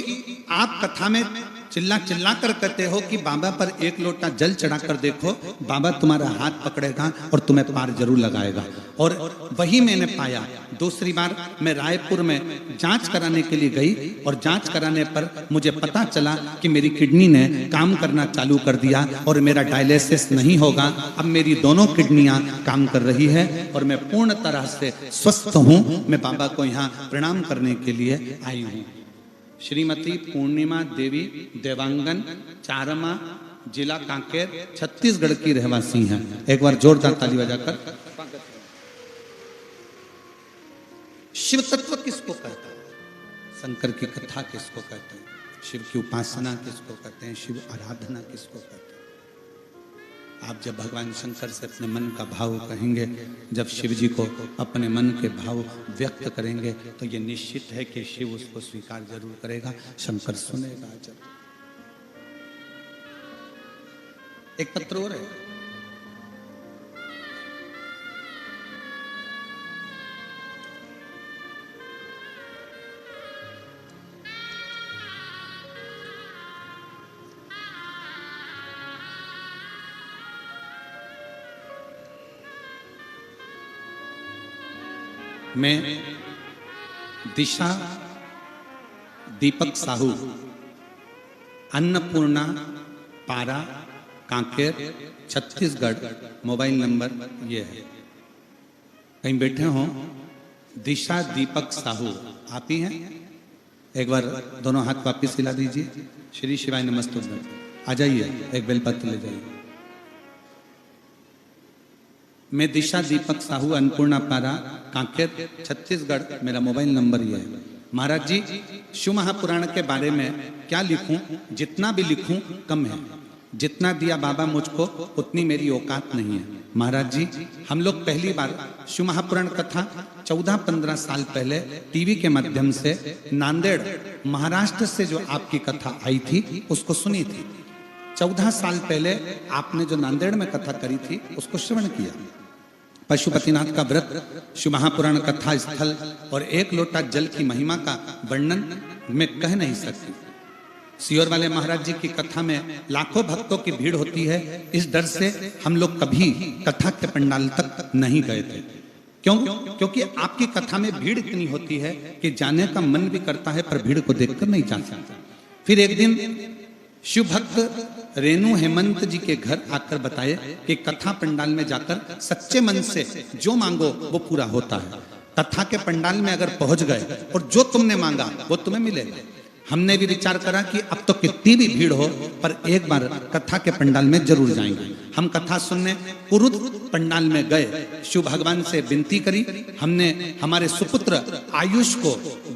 आप कथा में चिल्ला चिल्ला कर कहते हो कि बाबा पर एक लोटा जल चढ़ाकर देखो, बाबा तुम्हारा हाथ पकड़ेगा और तुम्हें पार जरूर लगाएगा। और वही मैंने पाया। दूसरी बार मैं रायपुर में जांच कराने के लिए गई और जांच कराने पर मुझे पता चला कि मेरी किडनी ने काम करना चालू कर दिया और मेरा डायलिसिस नहीं होगा। अब मेरी दोनों किडनियां काम कर रही है और मैं पूर्ण तरह से स्वस्थ हूं। मैं बाबा को यहाँ प्रणाम करने के लिए आई हूँ। श्रीमती पूर्णिमा देवी देवांगन, चारमा जिला कांकेर छत्तीसगढ़ की रहवासी हैं। एक बार जोरदार ताली बजाकर। शिव तत्व किसको कहते हैं? शंकर की कथा किसको कहते हैं? शिव की उपासना किसको कहते हैं? शिव आराधना किसको कहते हैं? आप जब भगवान शंकर से अपने मन का भाव कहेंगे, जब शिव जी को अपने मन के भाव व्यक्त करेंगे, तो ये निश्चित है कि शिव उसको स्वीकार जरूर करेगा, शंकर सुनेगा जरूर। एक पत्र और है। मैं दिशा दीपक साहू, अन्नपूर्णा पारा, कांकेर छत्तीसगढ़। मोबाइल नंबर ये है। कहीं बैठे हो? दिशा दीपक साहू आप ही हैं? एक बार दोनों हाथ वापिस हिला दीजिए। श्री शिवाय नमस्तुभ्यं। आ जाइए, एक बेलपत्र ले जाइए। मैं दिशा दीपक साहू, अन्नपूर्णा पारा, कांकेर छत्तीसगढ़। मेरा मोबाइल नंबर ये है। महाराज जी, शिव महापुराण के बारे में क्या लिखूं? जितना भी लिखूं कम है। जितना दिया बाबा मुझको उतनी मेरी औकात नहीं है। महाराज जी, हम लोग पहली बार शिव महापुराण कथा 14-15 साल पहले टीवी के माध्यम से नांदेड़ महाराष्ट्र से जो आपकी कथा आई थी उसको सुनी थी। 14 साल पहले आपने जो नांदेड़ में कथा करी थी उसको श्रवण किया। पशुपतिनाथ का व्रत, शिव महापुराण कथा स्थल और एक लोटा जल की महिमा का वर्णन मैं कह नहीं सकती। सीहोर वाले महाराज जी की कथा में लाखों भक्तों की भीड़ होती है। इस डर से हम लोग कभी कथा के पंडाल तक नहीं गए थे। क्यों? क्योंकि आपकी कथा में भीड़ इतनी होती है कि जाने का मन भी करता है, पर भीड़ को देखकर नहीं जा सकता। फिर एक दिन शिव भक्त रेणु हेमंत जी के घर आकर बताए कि कथा पंडाल में जाकर सच्चे मन से जो मांगो वो पूरा होता है। कथा के पंडाल में अगर पहुंच गए और जो तुमने मांगा वो तुम्हें मिलेगा। हमने भी विचार करा कि अब तो कितनी भी भीड़ हो पर एक बार कथा के पंडाल में जरूर जाएंगे। हम कथा सुनने कुरुद पंडाल में गए, शिव भगवान से विनती करी। हमने हमारे सुपुत्र आयुष को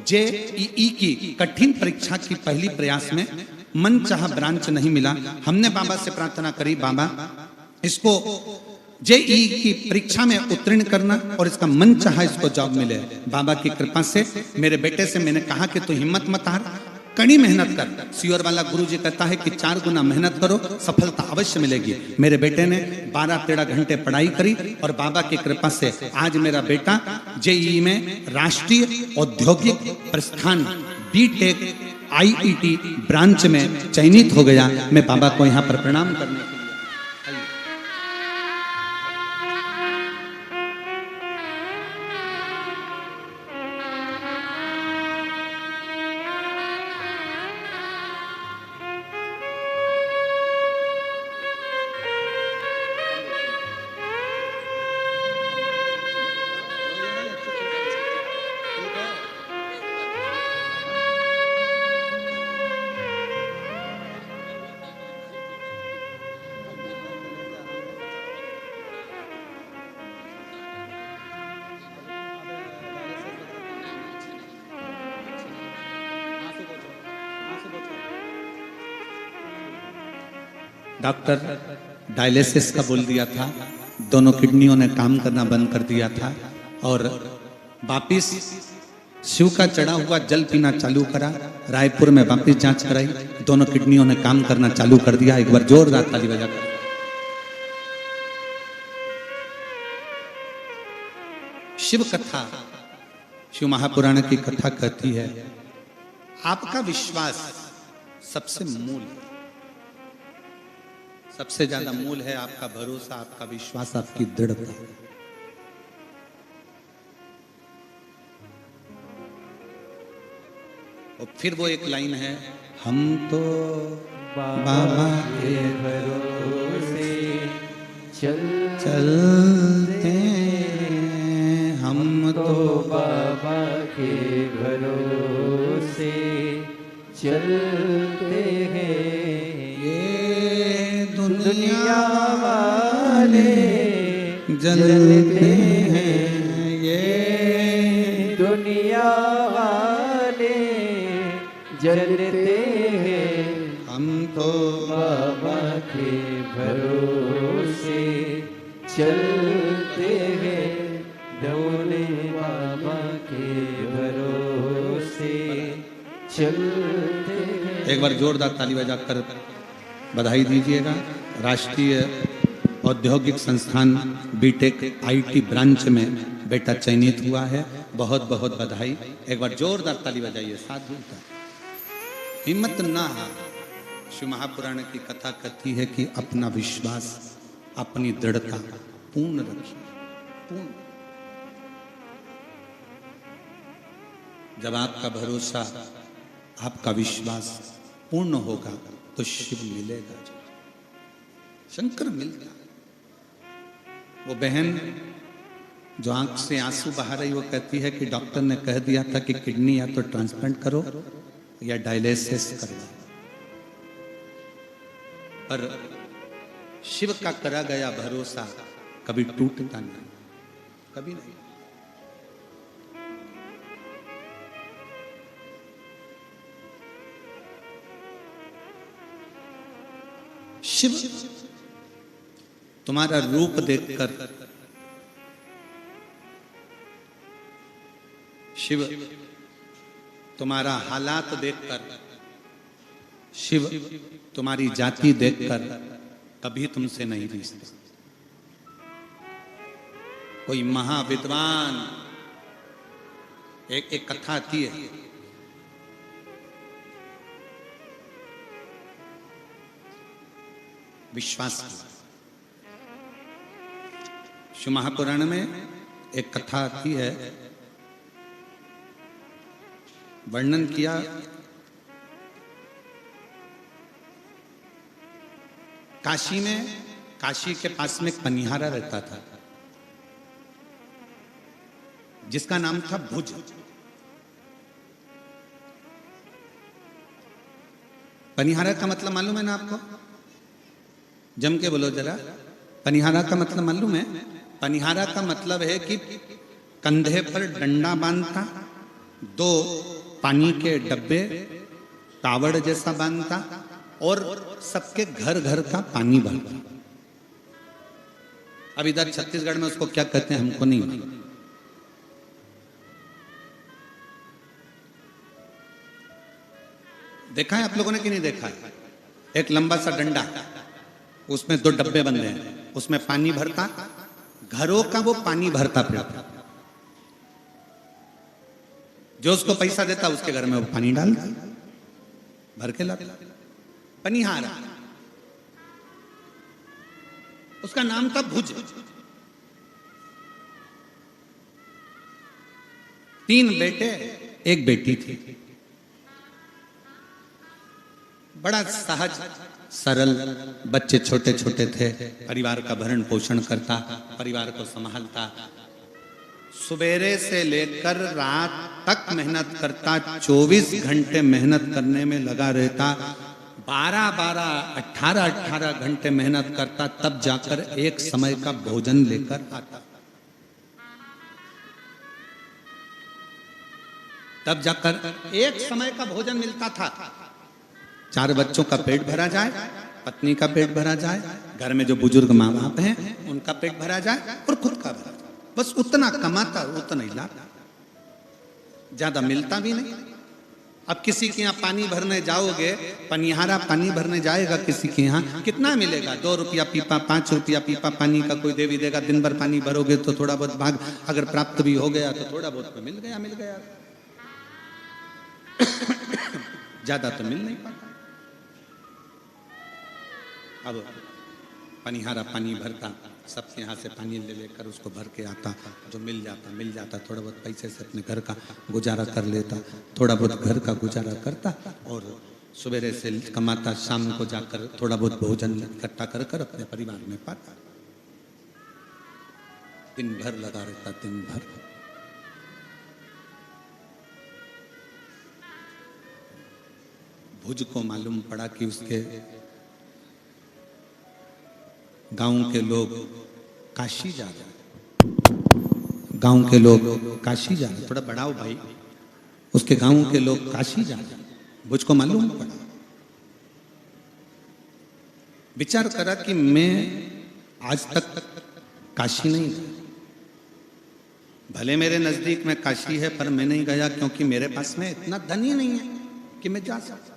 JEE की कठिन परीक्षा की पहली प्रयास में मन चाहा ब्रांच नहीं मिला। हमने बाबा से प्रार्थना करी, बाबा इसको जेईई की परीक्षा में उत्तीर्ण करना और इसका मन चाहा इसको जॉब मिले। बाबा की कृपा से मेरे बेटे से मैंने कहा कि तू हिम्मत मत हार, कड़ी मेहनत कर। सियोर वाला गुरु जी कहता है कि 4 गुना मेहनत करो, सफलता अवश्य मिलेगी। मेरे बेटे ने 12-13 घंटे पढ़ाई करी और बाबा की कृपा से आज मेरा बेटा जेईई में राष्ट्रीय औद्योगिक प्रस्थान बीटेक आईईटी ब्रांच में चयनित हो गया। मैं बाबा को यहाँ पर प्रणाम करने के लिए डॉक्टर डायलिसिस का बोल दिया था, दोनों किडनियों ने काम करना बंद कर दिया था और वापिस शिव का चढ़ा हुआ जल पीना चालू करा। रायपुर में वापिस जांच कराई, दोनों किडनियों ने काम करना चालू कर दिया। एक बार जोरदार ताली बजाकर। शिव कथा, शिव महापुराण की कथा कहती है आपका विश्वास सबसे मूल है, सबसे ज्यादा मूल है आपका भरोसा, आपका विश्वास, आपकी दृढ़ता। और फिर वो एक लाइन है, हम तो बाबा के भरोसे चलते, हम तो बाबा के भरोसे चलते हैं। दुनिया वाले जलते हैं, ये दुनिया वाले जलते हैं। हम तो बाबा के भरोसे चलते हैं। डोले बाबा के भरोसे चलते हैं। एक बार जोरदार ताली बजाकर बधाई दीजिएगा। राष्ट्रीय औद्योगिक संस्थान बीटेक आईटी ब्रांच में बेटा चयनित हुआ है, बहुत बहुत बधाई। एक बार जोरदार ताली बजाइए। साधु हिम्मत ना हार। शिव महापुराण की कथा कहती है कि अपना विश्वास, अपनी दृढ़ता पूर्ण रखिए, पूर्ण। जब आपका भरोसा, आपका विश्वास पूर्ण होगा तो शिव मिलेगा, शंकर मिलता। वो बहन जो आंख से आंसू बहा रही, वो कहती है कि डॉक्टर ने कह दिया था कि किडनी या तो ट्रांसप्लांट करो या डायलिसिस करो, पर शिव का करा गया भरोसा कभी टूटता नहीं, कभी नहीं। शिव तुम्हारा रूप देखकर, शिव तुम्हारा हालात देखकर, शिव तुम्हारी जाति देखकर कभी तुमसे नहीं रिश्ता। कोई महाविद्वान, एक कथा आती है, विश्वास की। शिव महापुराण में एक कथा आती है, वर्णन किया काशी में, काशी के पास में एक पनिहारा रहता था जिसका नाम था भुज। पनिहारा का मतलब मालूम है ना आपको? जम के बोलो जरा, पनिहारा का मतलब मालूम है? पनिहारा का मतलब है कि कंधे पर डंडा बांधता, 2 पानी के डब्बे कावड़ जैसा बांधता और सबके घर घर का पानी भरता। अब इधर छत्तीसगढ़ में उसको क्या कहते हैं हमको नहीं मालूम। देखा है आप लोगों ने कि नहीं देखा है? एक लंबा सा डंडा, उसमें 2 डब्बे बंधे हैं, उसमें पानी भरता, घरों का वो पानी भरता फिरता, जो उसको पैसा देता उसके घर में वो पानी डालता, भर के लाता, पनिहारा। उसका नाम था भुज। 3 बेटे, 1 बेटी थी। बड़ा सहज सरल, बच्चे छोटे छोटे थे, परिवार का भरण पोषण करता, परिवार को संभालता, सुबेरे से लेकर रात तक मेहनत करता, 24 घंटे मेहनत करने में लगा रहता, 12-12, 18-18 घंटे मेहनत करता, तब जाकर एक समय का भोजन लेकर आता, तब जाकर एक समय का भोजन मिलता था। 4 बच्चों का पेट भरा जाए, पत्नी का पेट भरा जाए, घर में जो बुजुर्ग माँ बाप हैं उनका पेट भरा जाए और खुद का भरा जाए, बस उतना कमाता उतना ही लाता, ज्यादा मिलता भी नहीं। अब किसी के यहाँ पानी भरने जाओगे, पनिहारा पानी भरने जाएगा किसी के यहाँ, कितना मिलेगा? 2 रुपया पीपा, 5 रुपया पीपा पानी का कोई दे भी देगा। दिन भर पानी भरोगे तो थोड़ा बहुत भाग अगर प्राप्त भी हो गया तो थोड़ा बहुत तो मिल गया, ज्यादा तो मिल नहीं पाता। अब पनिहारा पानी भरता, सबके यहाँ से पानी ले लेकर उसको भर के आता, जो मिल जाता, थोड़ा बहुत पैसे से अपने घर का गुजारा कर लेता, थोड़ा बहुत घर का गुजारा करता, और सवेरे से कमाता, शाम को जाकर थोड़ा बहुत भोजन इकट्ठा कर कर अपने परिवार में पाता। दिन भर लगा रहता, दिन भर। भुज को मालूम पड़ा कि उसके गांव के लोग काशी जा रहे, गांव के लोग काशी जा रहे, थोड़ा बढ़ाओ भाई, उसके गांव के लोग काशी जा रहे, भुज को मालूम पड़ा। विचार करा कि मैं आज तक काशी नहीं गया, भले मेरे नजदीक में काशी है पर मैं नहीं गया, क्योंकि मेरे पास में इतना धन ही नहीं है कि मैं जा सकता।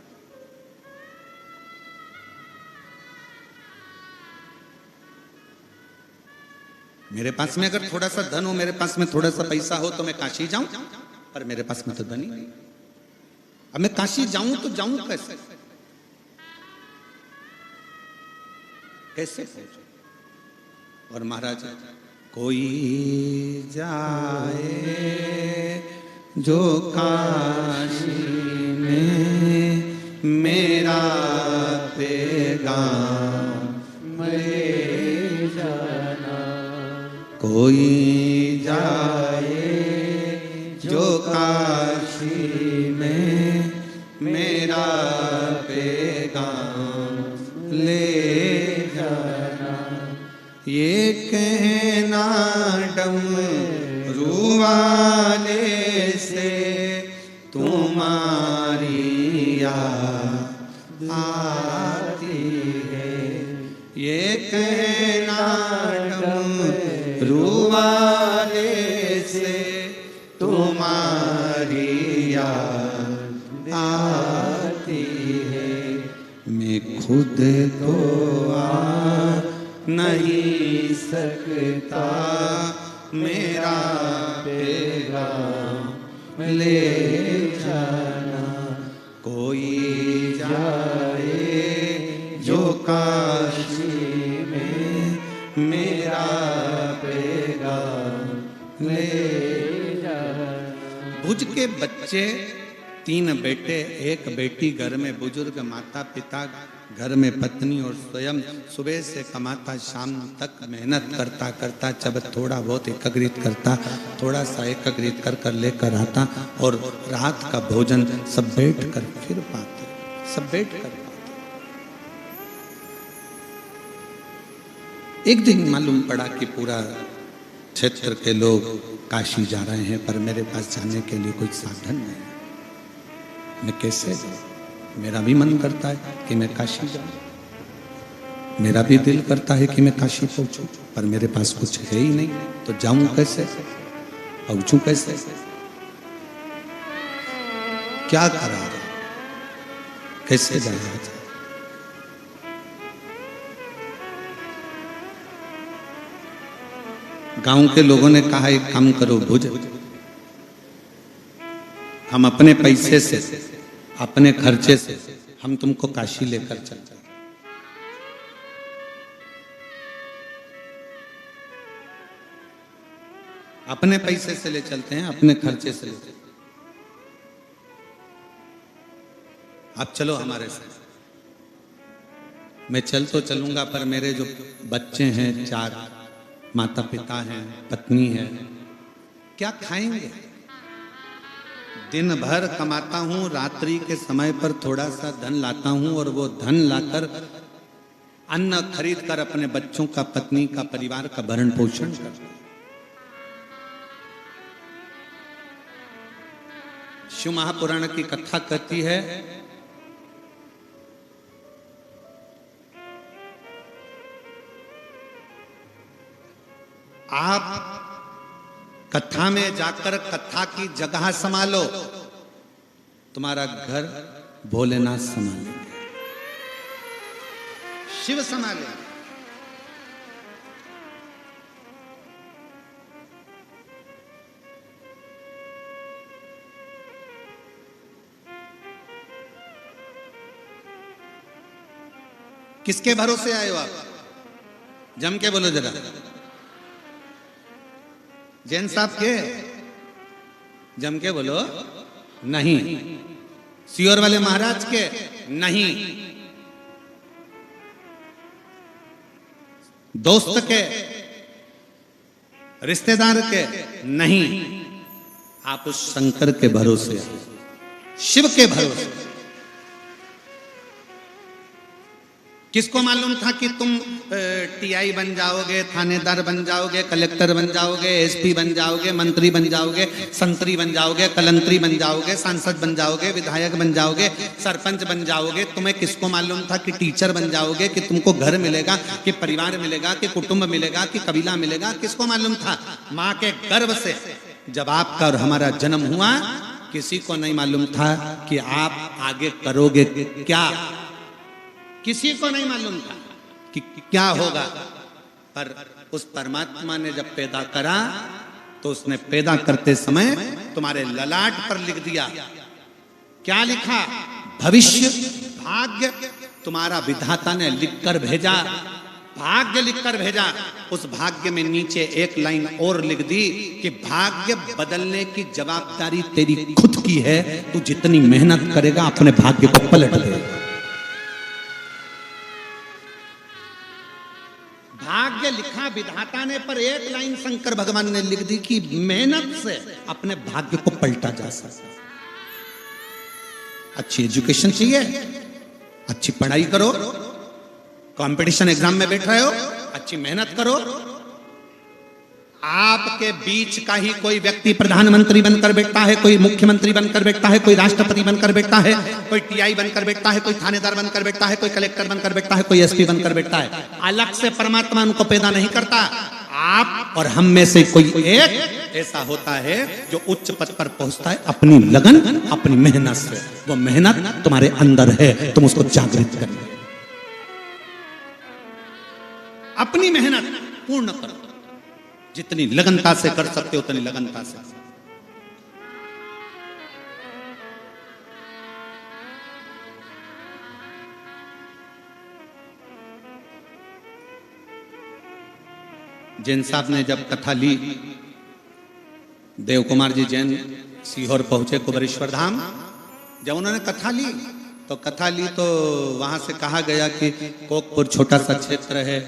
मेरे पास में अगर थोड़ा सा धन हो, मेरे पास में थोड़ा सा पैसा हो तो मैं काशी जाऊं, पर मेरे पास में तो धन ही नहीं। अब मैं काशी जाऊं तो जाऊं कैसे? कैसे? और महाराज, कोई जाए जो काशी में मेरा पैगाम ले जाना, कोई जाए जो काशी में मेरा पैगाम ले जाना, ये कहना डमरू वाले से तुम्हारी याद आती है, ये कहना डमरू वाले से तुम्हारी याद आती है, मैं खुद तो नहीं सकता मेरा पैगाम ले जाना, कोई जाए जो काशी में मेरा पैगाम ले जाना। भुज के बच्चे 3 बेटे 1 बेटी, घर में बुजुर्ग माता पिता, घर में पत्नी, और स्वयं सुबह से कमाता, शाम तक मेहनत करता करता जब थोड़ा बहुत एकत्रित करता, थोड़ा सा एकत्रित कर कर लेकर आता, और रात का भोजन सब बैठ कर फिर पाते, सब बैठ कर पाते। एक दिन मालूम पड़ा कि पूरा क्षेत्र के लोग काशी जा रहे हैं, पर मेरे पास जाने के लिए कोई साधन नहीं, मैं कैसे जाऊं? मेरा भी मन करता है कि मैं काशी जाऊं, मेरा भी दिल करता है कि मैं काशी पहुंचूं, पर मेरे पास कुछ है ही नहीं, तो जाऊं कैसे, पहुंचूं कैसे, क्या करा, कैसे जाया जाए। गांव के लोगों ने कहा एक काम करो भुज, हम अपने पैसे से, अपने खर्चे से हम तुमको काशी लेकर चलते हैं। अपने पैसे से ले चलते हैं, अपने खर्चे से ले चलते हैं। आप चलो हमारे साथ। मैं चल तो चलूंगा, पर मेरे जो बच्चे हैं, 4 माता पिता हैं, पत्नी है, क्या खाएंगे। दिन भर कमाता हूं, रात्रि के समय पर थोड़ा सा धन लाता हूं, और वो धन लाकर अन्न खरीद कर अपने बच्चों का, पत्नी का, परिवार का भरण पोषण करता हूं। शिव महापुराण की कथा कहती है, आप कथा में जाकर कथा की जगह संभालो, तुम्हारा घर भोलेनाथ संभालेंगे, शिव संभालेंगे। किसके भरोसे आए हो आप? जम के बोलो जरा। जैन साहब के? जम के बोलो। नहीं। सियोर वाले महाराज के? नहीं। दोस्त के, रिश्तेदार के? नहीं। आप उस शंकर के भरोसे, शिव के भरोसे। किसको मालूम था कि तुम टीआई बन जाओगे, थानेदार बन जाओगे, कलेक्टर बन जाओगे, एसपी बन जाओगे, मंत्री बन जाओगे, संतरी बन जाओगे, कलंतरी बन जाओगे, सांसद बन जाओगे, विधायक बन जाओगे, सरपंच बन जाओगे। तुम्हें किसको मालूम था कि टीचर बन जाओगे, कि तुमको घर मिलेगा, कि परिवार मिलेगा, कि कुटुंब मिलेगा, कि कबीला मिलेगा? किसको मालूम था? माँ के गर्भ से जब आपका और हमारा जन्म हुआ, किसी को नहीं मालूम था कि आप आगे करोगे क्या। किसी को नहीं मालूम था कि क्या होगा, पर उस परमात्मा ने जब पैदा करा तो उसने पैदा करते समय तुम्हारे ललाट पर लिख दिया। क्या लिखा? भविष्य, भाग्य। तुम्हारा विधाता ने लिखकर भेजा, भाग्य लिखकर भेजा। उस भाग्य में नीचे एक लाइन और लिख दी कि भाग्य बदलने की जवाबदारी तेरी खुद की है, तू जितनी मेहनत करेगा अपने भाग्य को पलट देगा। भाग्य लिखा विधाता ने, पर एक लाइन शंकर भगवान ने लिख दी कि मेहनत से अपने भाग्य को पलटा जा सकता। अच्छी एजुकेशन चाहिए, अच्छी पढ़ाई करो, कंपटीशन एग्जाम में बैठ रहे हो, अच्छी मेहनत करो। आपके बीच का ही कोई व्यक्ति प्रधानमंत्री बनकर बैठता है, कोई मुख्यमंत्री बनकर बैठता है, कोई राष्ट्रपति बनकर बैठता है, कोई टीआई बनकर बैठता है, कोई थानेदार बनकर बैठता है, कोई कलेक्टर बनकर बैठता है, कोई एसपी बनकर बैठता है। अलग से परमात्मा उनको पैदा नहीं करता। आप और हम में से कोई एक ऐसा होता है जो उच्च पद पर पहुंचता है अपनी लगन, अपनी मेहनत से। वो मेहनत तुम्हारे अंदर है, तुम उसको जागृत करो। अपनी मेहनत पूर्ण करो, जितनी लगनता से कर सकते हो उतनी लगनता से। जैन साहब ने जब कथा ली, देव कुमार जी जैन सीहोर पहुंचे, कुबरेश्वर धाम। जब उन्होंने कथा ली तो वहां से कहा गया कि कोकपुर छोटा सा क्षेत्र है,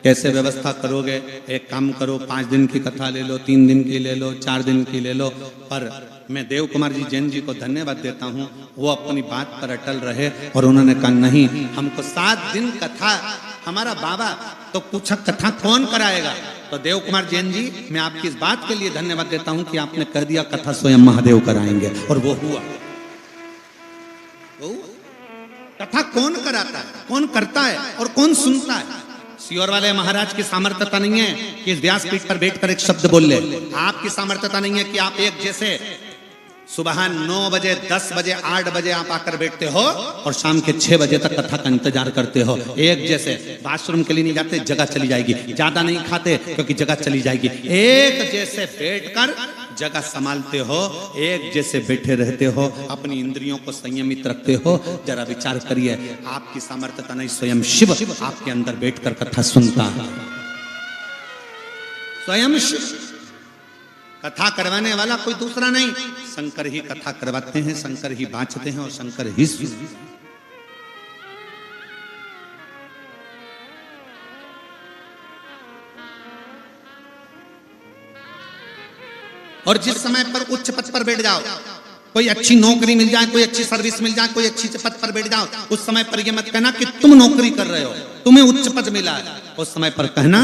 कैसे व्यवस्था करोगे? एक काम करो, 5 दिन की कथा ले लो, 3 दिन की ले लो, 4 दिन की ले लो। पर मैं देव कुमार जी जैन जी को धन्यवाद देता हूँ, वो अपनी बात पर अटल रहे और उन्होंने कहा नहीं, हमको 7 दिन कथा। हमारा बाबा तो पूछा कथा कौन कराएगा? तो देव कुमार जैन जी, मैं आपकी इस बात के लिए धन्यवाद देता हूँ कि आपने कह दिया कथा स्वयं महादेव कराएंगे, और वो हुआ। कथा कौन कराता है, कौन करता है और कौन सुनता है। सियोर वाले महाराज की सामर्थ्यता नहीं है कि इस व्यासपीठ पर बैठकर एक शब्द बोल ले। आपकी सामर्थ्यता नहीं है कि आप एक जैसे सुबह 9 बजे, 10 बजे, 8 बजे आप आकर बैठते हो और शाम के 6 बजे तक कथा का इंतजार करते हो। एक जैसे वाशरूम के लिए नहीं जाते, जगह चली जाएगी, ज्यादा नहीं खाते क्योंकि जगह चली जाएगी। एक जैसे बैठकर जगह संभालते हो, एक जैसे बैठे रहते हो, अपनी इंद्रियों को संयमित रखते हो। जरा विचार करिए, आपकी सामर्थ्यता नहीं, स्वयं शिव आपके अंदर बैठकर कथा सुनता है। स्वयं शिव, कथा करवाने वाला कोई दूसरा नहीं, शंकर ही कथा करवाते हैं, शंकर ही बांचते हैं और शंकर ही सुनते हैं। और जिस समय पर उच्च पद पर बैठ जाओ, कोई अच्छी नौकरी मिल जाए, कोई अच्छी सर्विस मिल जाए, कोई अच्छी पद पर बैठ जाओ, उस समय पर यह मत कहना कि तुम नौकरी कर रहे हो, तुम्हें उच्च पद मिला है। उस समय पर कहना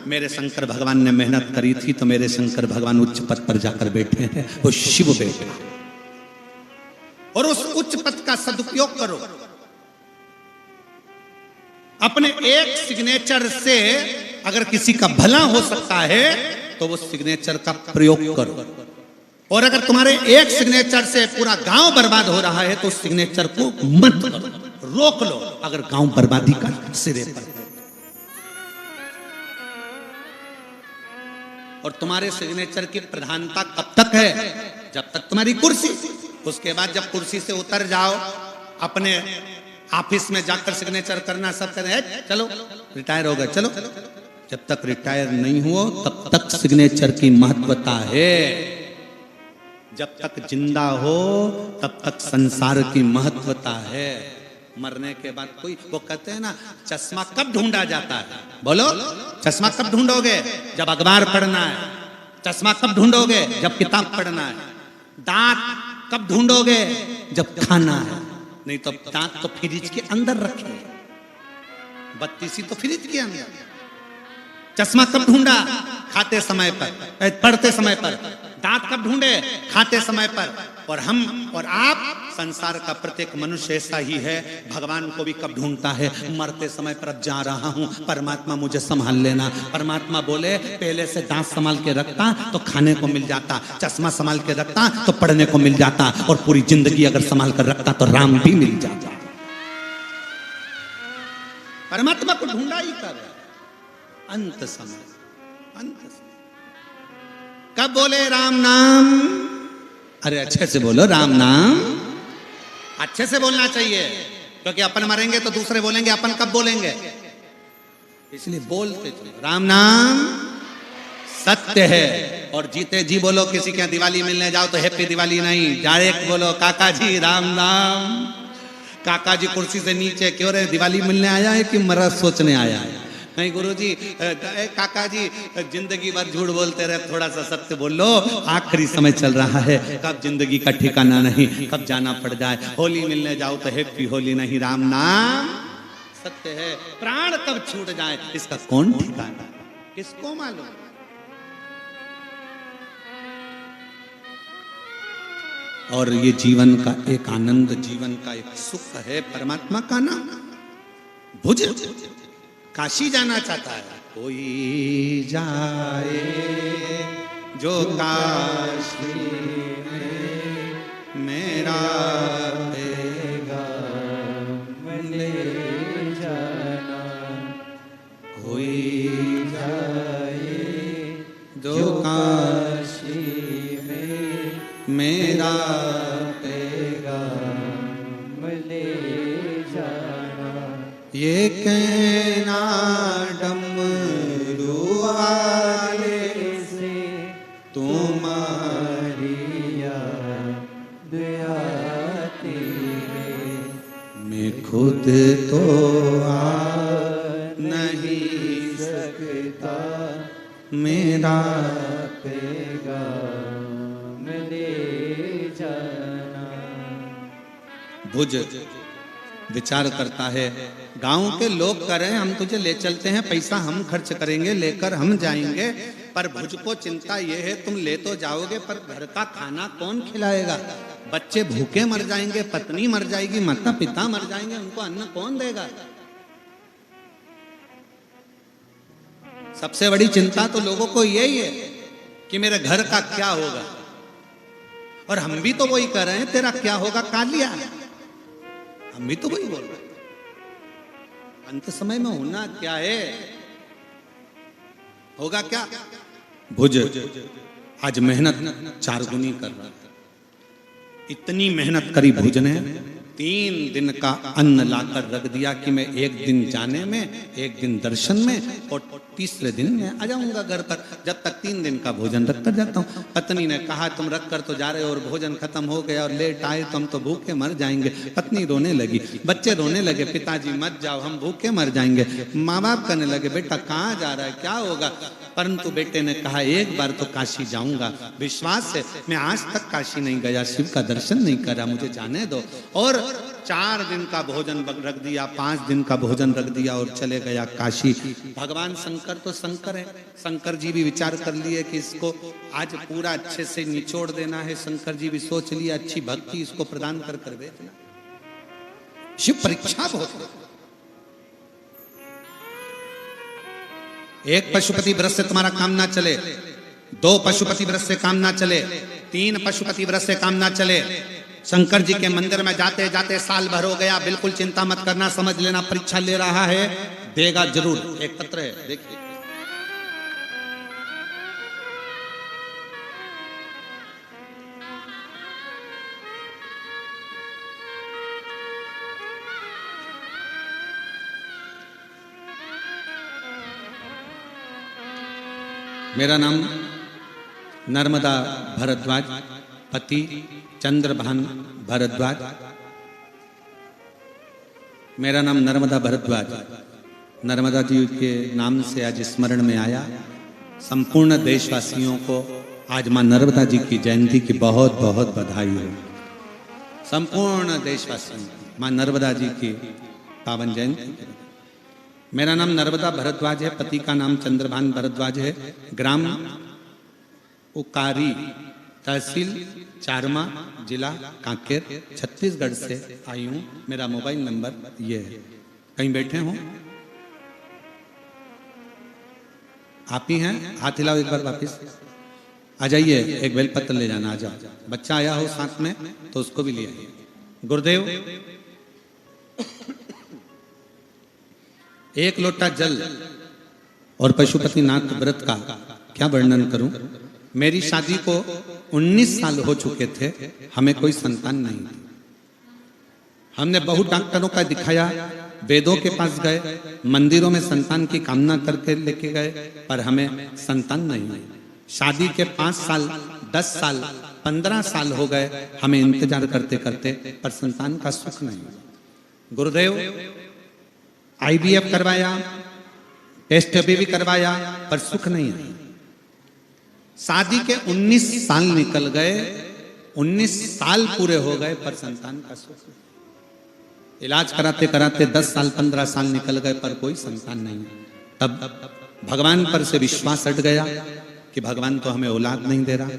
मेरे शंकर भगवान ने मेहनत करी थी तो मेरे शंकर भगवान उच्च पद पर जाकर बैठे हैं, वो शिव बैठे। और उस उच्च पद का सदुपयोग करो। अपने एक सिग्नेचर से अगर किसी का भला हो सकता है तो वो सिग्नेचर का प्रयोग करो। और अगर तुम्हारे एक सिग्नेचर से पूरा गांव बर्बाद हो रहा है तो उस सिग्नेचर को मत करो, रोक लो। अगर गांव बर्बादी का सिरे पर, और तुम्हारे सिग्नेचर की प्रधानता कब तक है? जब तक तुम्हारी कुर्सी। उसके बाद जब कुर्सी से उतर जाओ, अपने ऑफिस में जाकर सिग्नेचर करना, सब करें चलो रिटायर हो गए, चलो। जब तक रिटायर नहीं हुआ तब तक सिग्नेचर की महत्वता है। जब तक जिंदा हो तब तक संसार की महत्वता है। मरने के बाद कोई, वो कहते हैं ना, चश्मा कब ढूंढा जाता है? बोलो, चश्मा कब ढूंढोगे? जब अखबार पढ़ना है। चश्मा कब ढूंढोगे? जब किताब पढ़ना है। दांत कब ढूंढोगे? जब खाना है। नहीं तो दांत तो फ्रिज के अंदर रखे, बत्तीसी तो फ्रिज के अंदर। चश्मा कब ढूंढा? खाते समय पर, पढ़ते समय पर। दांत कब ढूंढे? खाते समय पर। और हम और आप, संसार का प्रत्येक मनुष्य ऐसा ही है। भगवान को भी कब ढूंढता है? मरते समय पर। अब जा रहा हूं, परमात्मा मुझे संभाल लेना। परमात्मा बोले पहले से दांत संभाल के रखता तो खाने को मिल जाता, चश्मा संभाल के रखता तो पढ़ने को मिल जाता, और पूरी जिंदगी अगर संभाल कर रखता तो राम भी मिल जाता। परमात्मा को ढूंढा ही कब? अंत समय। अंत समय कब बोले राम नाम? अरे अच्छे से बोलो राम नाम। अच्छे से बोलना चाहिए, क्योंकि अपन मरेंगे तो दूसरे बोलेंगे, अपन कब बोलेंगे? इसलिए बोलते चलो राम नाम सत्य है। और जीते जी बोलो। किसी के दिवाली मिलने जाओ तो हैप्पी दिवाली नहीं, डायरेक्ट बोलो काका जी राम नाम। काका जी कुर्सी से नीचे, क्यों रे दिवाली मिलने आया है कि मरा सोचने आया है? नहीं गुरुजी, काका जी जिंदगी भर झूठ बोलते रहे, थोड़ा सा सत्य बोल लो। आखिरी समय चल रहा है, कब जिंदगी का ठिकाना नहीं, कब जाना पड़ जाए। होली मिलने जाओ तो हैप्पी होली नहीं, राम नाम सत्य है। प्राण कब छूट जाए इसका कौन ठिकाना, किसको मालूम? और ये जीवन का एक आनंद, जीवन का एक सुख है, परमात्मा का नाम। भुज काशी जाना चाहता है, कोई जाए जो काशी में मेरा पैगाम ले जाना। कोई जाए जो काशी में मेरा पैगाम ले जाना। ये कहना डमरू वाले से तुम्हारी याद आती है। मैं खुद तो आ नहीं सकता, मेरा पैगाम ले जाना। भुज विचार करता है, गांव के लोग कह रहे हैं हम तुझे ले चलते हैं, पैसा हम खर्च करेंगे, लेकर हम जाएंगे, पर भुज को चिंता ये है तुम ले तो जाओगे पर घर का खाना कौन खिलाएगा? बच्चे भूखे मर जाएंगे, पत्नी मर जाएगी, माता पिता मर जाएंगे, उनको अन्न कौन देगा? सबसे बड़ी चिंता तो लोगों को यही है कि मेरे घर का क्या होगा। और हम भी तो वही कर रहे हैं, तेरा क्या होगा कालिया, हम भी तो वही बोल रहे हैं। अंत समय में होना क्या है, होगा क्या? भुज आज मेहनत 4 गुनी कर रहा है। इतनी मेहनत करी भुज ने, 3 दिन का अन्न लाकर रख दिया कि मैं 1 दिन जाने में, 1 दिन दर्शन में और तीसरे दिन मैं आ जाऊंगा घर पर, जब तक 3 दिन का भोजन रख कर जाता हूँ। पत्नी ने कहा तुम रख कर तो जा रहे हो और भोजन खत्म हो गया और लेट आए तो हम तो भूखे मर जाएंगे। पत्नी रोने लगी, बच्चे रोने लगे, पिताजी मत जाओ हम भूखे मर जाएंगे। माँ बाप कहने लगे बेटा कहाँ जा रहा है, क्या होगा? परंतु बेटे ने कहा एक बार तो काशी जाऊंगा, विश्वास है, मैं आज तक काशी नहीं गया, शिव का दर्शन नहीं करा, मुझे जाने दो। और 4 दिन का भोजन रख दिया, 5 दिन का भोजन रख दिया और चले गया काशी। भगवान शंकर तो शंकर है, शंकर जी भी विचार कर लिए कि इसको आज पूरा अच्छे से निचोड़ देना है। शंकर जी भी सोच लिया अच्छी भक्ति इसको प्रदान कर कर भेजना। शिव परीक्षा बहुत, एक पशुपति व्रत से तुम्हारा काम ना चले, 2 पशुपति व्रत से काम ना चले, 3 पशुपति व्रत से काम ना चले। शंकर जी के मंदिर में जाते जाते साल भर हो गया, बिल्कुल चिंता मत करना, समझ लेना परीक्षा ले रहा है, देगा जरूर। एक पत्र है देखिए, मेरा नाम नर्मदा भरद्वाज, पति चंद्रभान भरद्वाज। मेरा नाम नर्मदा भरद्वाज, नर्मदा जी के नाम से आज स्मरण में आया। संपूर्ण देशवासियों को आज मां नर्मदा जी की जयंती की बहुत बहुत बधाई हो। संपूर्ण देशवासियों को मां नर्मदा जी की पावन जयंती। मेरा नाम नर्मदा भरद्वाज है, पति का नाम चंद्रभान भरद्वाज है, ग्राम उकारी, तहसील चारमा, जिला कांकेर, छत्तीसगढ़ से आई हूँ। मेरा मोबाइल नंबर ये है। कहीं बैठे हो आप ही हैं? हाथ हिलाओ एक बार, वापिस आ जाइए, एक बेलपत्र ले जाना, आ जाओ। बच्चा आया हो साथ में तो उसको भी ले आइए। गुरुदेव, 1 लोटा जल और पशुपतिनाथ व्रत का क्या वर्णन करूं। मेरी शादी को 19 साल हो चुके थे, हमें कोई संतान नहीं थी। हमने बहुत डॉक्टरों का दिखाया, वेदों के पास गए, मंदिरों में संतान की कामना करके लेके गए, पर हमें संतान नहीं हुई। शादी के 5 साल, 10 साल, 15 साल हो गए हमें इंतजार करते करते, पर संतान का सुख नहीं। गुरुदेव, IVF करवाया, टेस्ट भी करवाया, पर सुख नहीं आया। शादी के 19 साल निकल गए, 19 साल पूरे हो गए, पर संतान का सुख। इलाज कराते कराते 10 साल 15 साल निकल गए, पर कोई संतान नहीं। तब भगवान पर से विश्वास हट गया कि भगवान तो हमें औलाद नहीं दे रहा।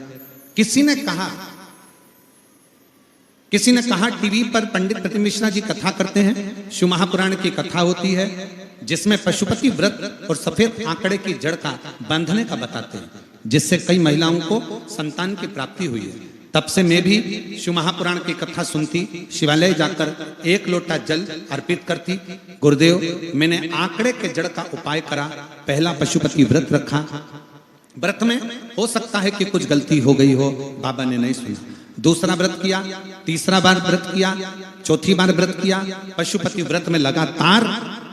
किसी ने कहा टीवी पर पंडित प्रतिम मिश्रा जी कथा करते हैं, शिव महापुराण की कथा होती है जिसमें पशुपति व्रत और सफेद आंकड़े की जड़ का बांधने का बताते हैं, जिससे कई महिलाओं को संतान की प्राप्ति हुई है। तब से मैं भी शिव महापुराण की कथा सुनती, शिवालय जाकर 1 लोटा जल अर्पित करती। गुरुदेव, मैंने आंकड़े के जड़ का उपाय करा, पहला पशुपति व्रत रखा। व्रत में हो सकता है कि कुछ गलती हो गई हो, बाबा ने नहीं सुना। दूसरा व्रत किया, तीसरा बार व्रत किया, चौथी बार व्रत किया। पशुपति व्रत में लगातार,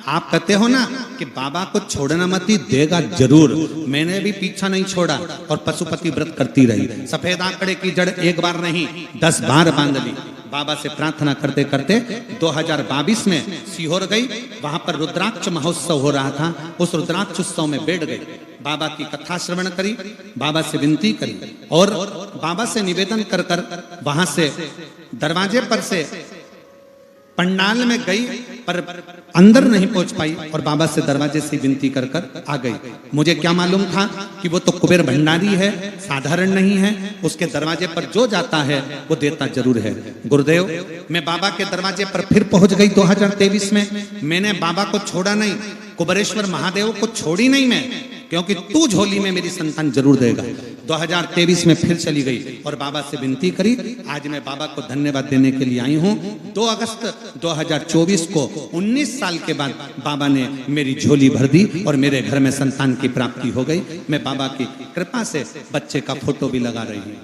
आप कहते हो ना कि बाबा को छोड़ना मत, ही देगा जरूर। मैंने भी पीछा नहीं छोड़ा और पशुपति व्रत करती रही। सफेद आंकड़े की जड़ 1 बार नहीं 10 बार बांध ली। बाबा से प्रार्थना करते करते 2022 में सीहोर गई, वहां पर रुद्राक्ष महोत्सव हो रहा था। उस रुद्राक्ष उत्सव में बैठ गई, बाबा की कथा श्रवण करी, बाबा से विनती करी और बाबा से निवेदन कर वहां से दरवाजे पर से पंडाल में गई पर अंदर नहीं पहुंच पाई और बाबा से दरवाजे से विनती कर कर आ गई। मुझे क्या मालूम था कि वो तो कुबेर भंडारी है, साधारण नहीं है। उसके दरवाजे पर जो जाता है वो देता जरूर है। गुरुदेव, मैं बाबा के दरवाजे पर फिर पहुंच गई 2023 में। मैंने बाबा को छोड़ा नहीं, कुबेरेश्वर महादेव को छोड़ी नहीं मैं, क्योंकि तू झोली में मेरी संतान जरूर देगा। 2023 में फिर चली गई और बाबा से विनती करी। आज मैं बाबा को धन्यवाद देने के लिए आई हूँ। 2 अगस्त 2024 को 19 साल के बाद बाबा ने मेरी झोली भर दी और मेरे घर में संतान की प्राप्ति हो गई। मैं बाबा की कृपा से बच्चे का फोटो भी लगा रही हूँ,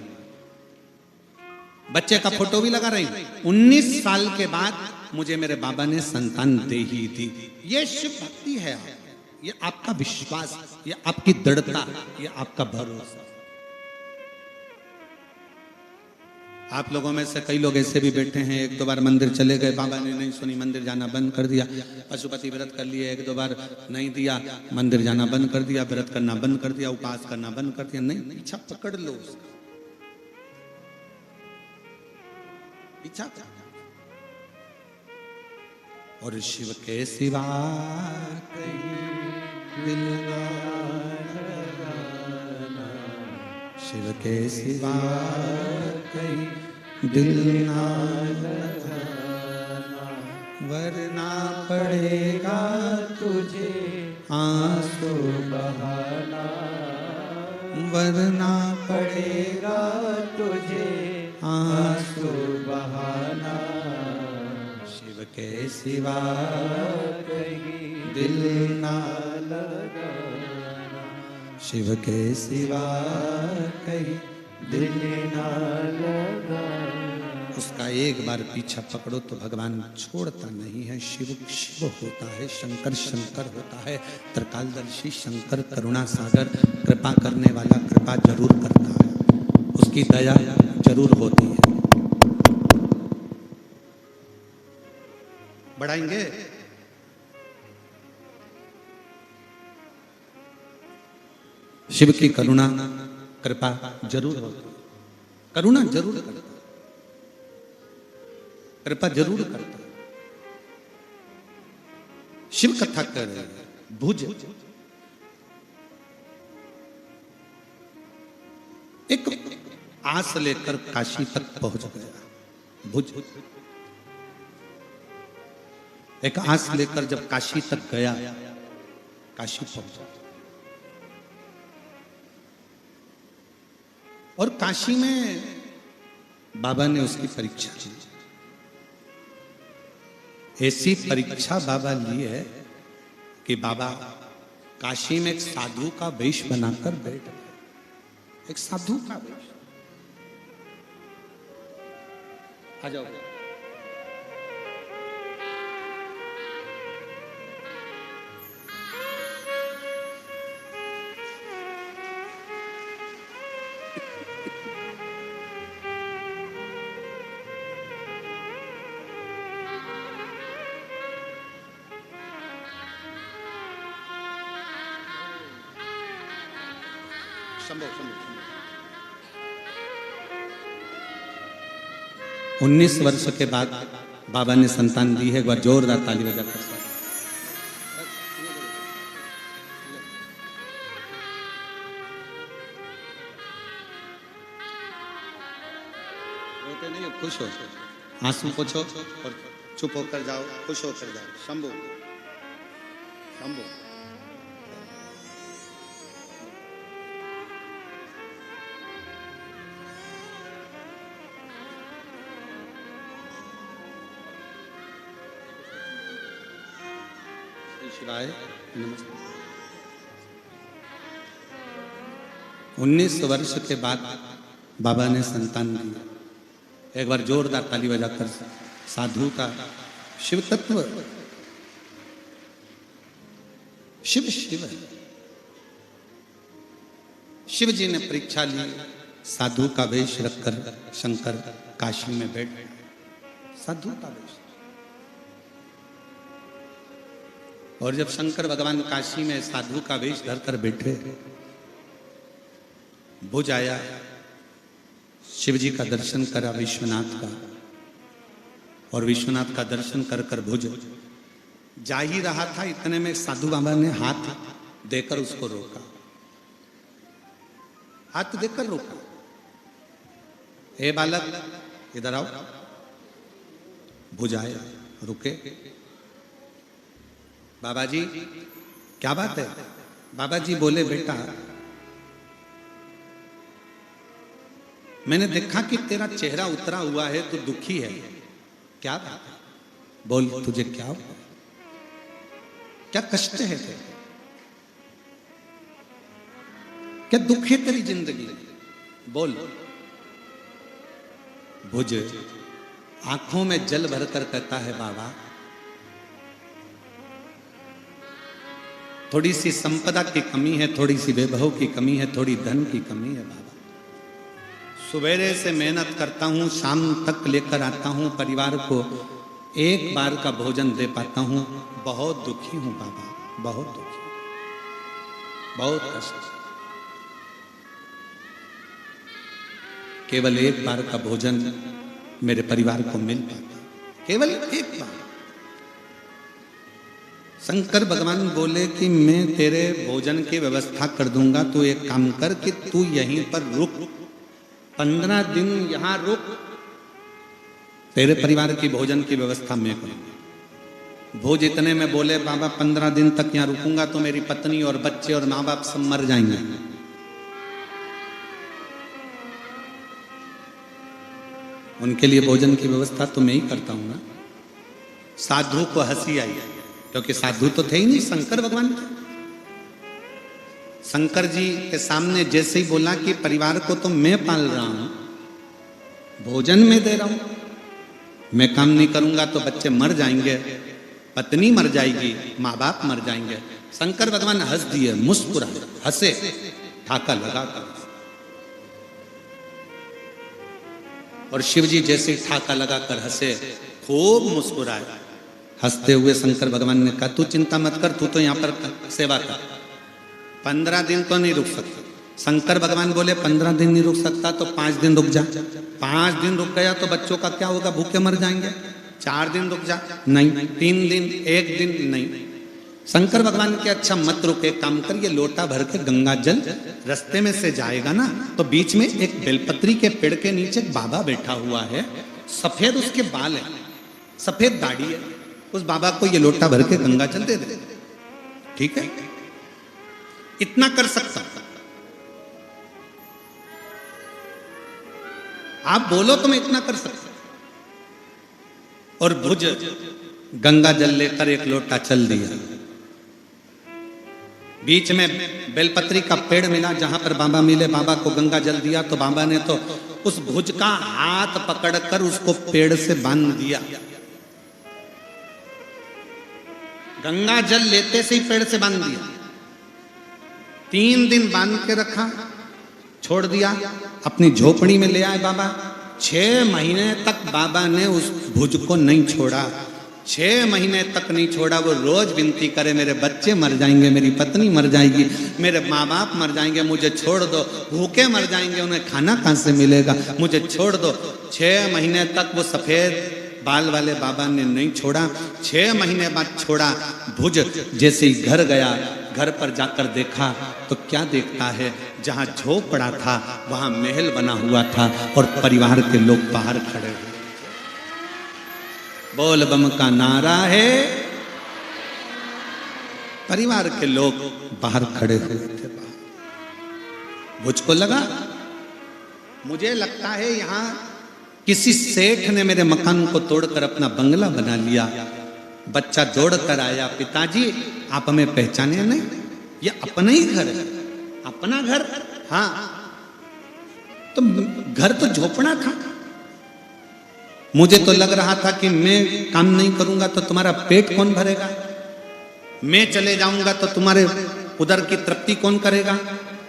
बच्चे का फोटो भी लगा रही हूँ। 19 साल के बाद मुझे मेरे बाबा ने संतान दे ही दी। ये शिव भक्ति है, ये आपका विश्वास, ये आपकी दृढ़ता, ये आपका भरोसा। आप लोगों में से कई लोग ऐसे भी बैठे हैं, 1-2 बार मंदिर चले गए, बाबा ने नहीं सुनी, मंदिर जाना बंद कर दिया। पशुपति व्रत कर लिए, 1-2 बार नहीं दिया, मंदिर जाना बंद कर दिया, व्रत करना बंद कर दिया, उपवास करना बंद कर दिया। नहीं, पीछा पकड़ लो उसका, पीछा। और शिव के सिवा दिल ना लगाना, शिव के सिवा कहीं दिल ना लगाना, वरना पड़ेगा तुझे आंसू बहाना, वरना पड़ेगा तुझे आंसू बहाना। शिव के सिवा कहीं दिल ना लगाना, शिव के सिवा कहीं दिल ना लगाना। उसका एक बार पीछा पकड़ो तो भगवान छोड़ता नहीं है। शिव शिव होता है, शंकर शंकर होता है, त्रिकालदर्शी शंकर करुणा सागर, कृपा करने वाला कृपा जरूर करता है, उसकी दया जरूर होती है। बढ़ाएंगे? शिव की करुणा कृपा जरूर होती है, करुणा जरूर करता, कृपा जरूर करता। शिव कथा कर रहे हैं। भुज एक आस लेकर काशी तक पहुंच गया। भुज एक आस लेकर जब काशी तक गया, काशी पहुंचा और काशी में बाबा ने उसकी परीक्षा ली। ऐसी परीक्षा बाबा ली है कि बाबा काशी में एक साधु का वेश बनाकर बैठ गए। एक साधु का वेश। आ जाओ। संभव 19 वर्ष के बाद बाबा ने संतान दी है। एक बार जोरदार ताली बजाकर रोते नहीं, खुश हो, आंसू पोछो और चुप होकर जाओ, खुश होकर जाओ। शंभू शंभू। शिवाय नमस्ते। 19 वर्ष के बाद बाबा ने संतान दी। एक बार जोरदार ताली बजाकर साधु का शिव तत्व, शिव शिव शिव जी ने परीक्षा ली। साधु का वेश रखकर शंकर काशी में बैठ गए। साधु का वेश। और जब शंकर भगवान काशी में साधु का वेश धरकर बैठे, भुज आया, शिव जी का दर्शन करा विश्वनाथ का, और विश्वनाथ का दर्शन कर कर भुज जा ही रहा था, इतने में साधु बाबा ने हाथ देकर उसको रोका, हाथ देकर रोका, हे बालक इधर आओ। भुजाए, रुके। बाबा जी क्या बात है? बाबा जी बोले, बेटा मैंने देखा कि तेरा चेहरा उतरा हुआ है, तो दुखी है, क्या बात है? बोल, तुझे क्या हुआ, क्या कष्ट है तेरे, क्या दुख है तेरी जिंदगी, बोल। भुज आंखों में जल भरकर कहता है, बाबा थोड़ी सी संपदा की कमी है, थोड़ी सी वैभव की कमी है, थोड़ी धन की कमी है बाबा। सवेरे से मेहनत करता हूं, शाम तक लेकर आता हूं, परिवार को एक बार का भोजन दे पाता हूं, बहुत दुखी हूं बाबा, बहुत दुखी, बहुत कष्ट। केवल एक बार का भोजन मेरे परिवार को मिल पाता, केवल एक बार। शंकर भगवान बोले कि मैं तेरे भोजन की व्यवस्था कर दूंगा, तू एक काम कर कि तू यहीं पर रुक, 15 दिन यहां रुक, तेरे परिवार की भोजन की व्यवस्था मैं करूंगा। भोज इतने में बोले, बाबा 15 दिन तक यहां रुकूंगा तो मेरी पत्नी और बच्चे और माँ बाप सब मर जाएंगे। उनके लिए भोजन की व्यवस्था तो मैं ही करता हूं ना। साधु को हंसी आई, क्योंकि साधु तो थे ही नहीं, शंकर भगवान थे। शंकर जी के सामने जैसे ही बोला कि परिवार को तो मैं पाल रहा हूं, भोजन में दे रहा हूं, मैं काम नहीं करूंगा तो बच्चे मर जाएंगे, पत्नी मर जाएगी, माँ बाप मर जाएंगे। शंकर भगवान हंस दिए, मुस्कुराए, हंसे, ठाका लगाकर। और शिव जी जैसे ठाका लगाकर हंसे, खूब मुस्कुराए। हंसते हुए शंकर भगवान ने कहा, तू चिंता मत कर, तू तो यहां पर सेवा कर, 15 दिन तो नहीं रुक सकता। शंकर भगवान बोले, 15 दिन नहीं रुक सकता तो 5 दिन रुक जा। 5 दिन रुक गया तो बच्चों का क्या होगा, भूखे मर जाएंगे। 4 दिन रुक जा, नहीं। 3 दिन, 1 दिन, नहीं। शंकर भगवान के, अच्छा मत रुक, एक काम कर, ये लोटा भर के गंगा जल रास्ते में से जाएगा ना, तो बीच में एक बेलपत्री के पेड़ के नीचे बाबा बैठा हुआ है, सफेद उसके बाल है, सफेद दाढ़ी है, उस बाबा को ये लोटा भर के गंगा जल दे दे, ठीक है? इतना कर सकता। आप बोलो तो मैं इतना कर सकता। और भुज गंगा जल लेकर एक लोटा चल दिया। बीच में बेलपत्री का पेड़ मिला, जहां पर बाबा मिले, बाबा को गंगा जल दिया तो बाबा ने तो उस भुज का हाथ पकड़कर उसको पेड़ से बांध दिया। गंगा जल लेते से ही पेड़ से बांध दिया। 3 दिन बांध के रखा, छोड़ दिया, अपनी झोपड़ी में ले आए बाबा। 6 महीने तक बाबा ने उस भुज को नहीं छोड़ा, 6 महीने तक नहीं छोड़ा। वो रोज विनती करे, मेरे बच्चे मर जाएंगे, मेरी पत्नी मर जाएगी, मेरे माँ बाप मर जाएंगे, मुझे छोड़ दो, भूखे मर जाएंगे, उन्हें खाना कहाँ से मिलेगा, मुझे छोड़ दो। 6 महीने तक वो सफेद बाल वाले बाबा ने नहीं छोड़ा। 6 महीने बाद छोड़ा। भुज जैसे ही घर गया, घर पर जाकर देखा तो क्या देखता है, जहां झोपड़ा था वहां महल बना हुआ था और परिवार के लोग बाहर खड़े हुए। बोल बम का नारा है, परिवार के लोग बाहर खड़े हुए थे। भुज को लगा, मुझे लगता है यहां किसी सेठ ने मेरे मकान को तोड़कर अपना बंगला बना लिया। बच्चा दौड़ कर आया, पिताजी आप हमें पहचाने नहीं, ये अपना ही घर है, अपना घर। हाँ, तो घर तो झोपड़ा था। मुझे तो लग रहा था कि मैं काम नहीं करूंगा तो तुम्हारा पेट कौन भरेगा, मैं चले जाऊंगा तो तुम्हारे उधर की तृप्ति कौन करेगा।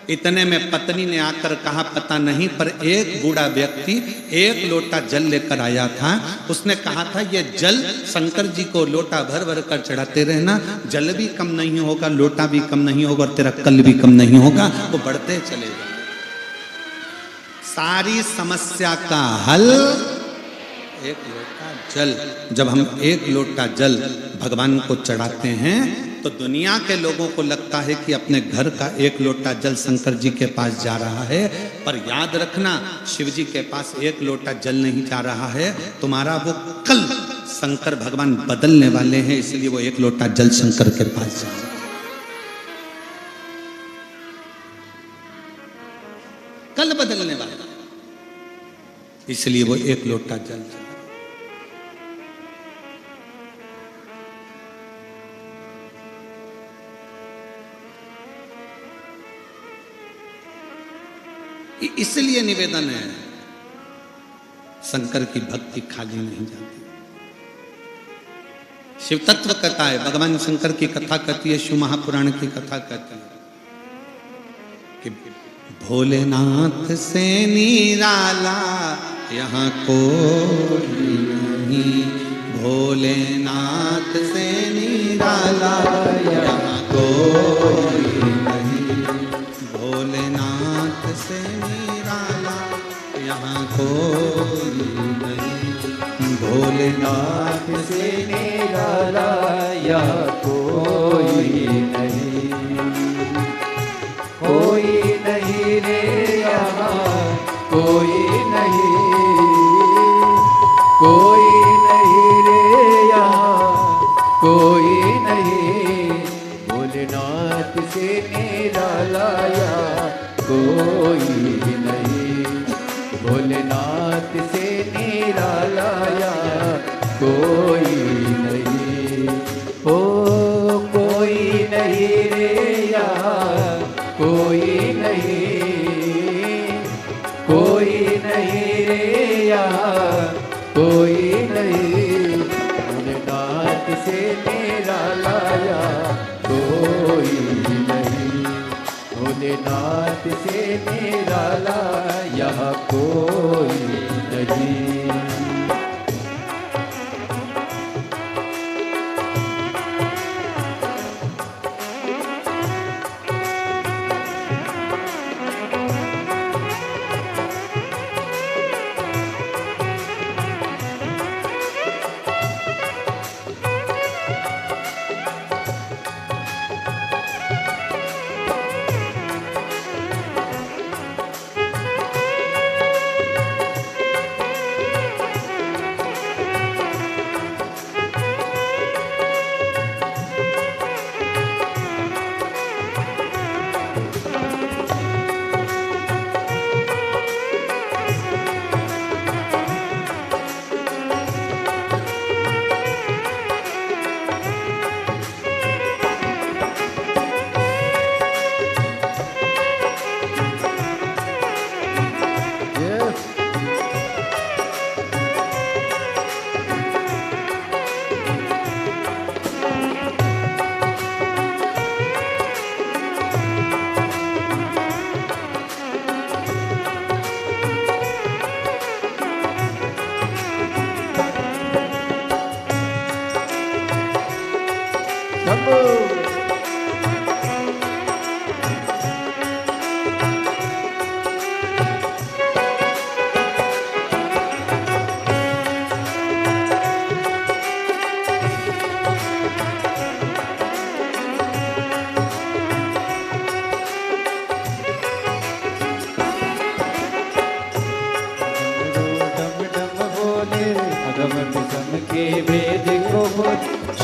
इतने में पत्नी ने आकर कहा, पता नहीं, पर एक बूढ़ा व्यक्ति 1 लोटा जल लेकर आया था। उसने कहा था, ये जल शंकर जी को लोटा भर भर कर चढ़ाते रहना, जल भी कम नहीं होगा, लोटा भी कम नहीं होगा और तेरा कल भी कम नहीं होगा, वो बढ़ते चले जाए। सारी समस्या का हल एक लोटा जल, जब हम एक लोटा जल भगवान को चढ़ाते हैं तो दुनिया के लोगों को लगता है कि अपने घर का एक लोटा जल शंकर जी के पास जा रहा है, पर याद रखना शिव जी के पास एक लोटा जल नहीं जा रहा है, तुम्हारा वो कल शंकर भगवान बदलने वाले हैं, इसलिए वो एक लोटा जल शंकर के पास जा रहा है। कल बदलने वाला, इसलिए वो एक लोटा जल। इसलिए निवेदन है, शंकर की भक्ति खाली नहीं जाती। शिव तत्व कथा है, भगवान शंकर की कथा कहती है, शिव महापुराण की कथा कहती है कि भोलेनाथ से निराला यहाँ कोई नहीं, भोलेनाथ से निराला यहाँ कोई नहीं, भोलेनाथ से निराला यहाँ कोई नहीं, भोलेनाथ से निराला यहाँ कोई नहीं, कोई नहीं रे यहाँ कोई नहीं, कोई नहीं रे यहाँ कोई नहीं, भोलेनाथ से निराला यहाँ कोई नहीं, भोलेनाथ से निराला यहाँ कोई नहीं, ओ कोई नहीं रे यहाँ कोई नहीं, कोई नहीं रे यहाँ कोई नहीं, भोलेनाथ से निराला यहाँ कोई नहीं, भोलेनाथ से निराला यहाँ कोई नहीं।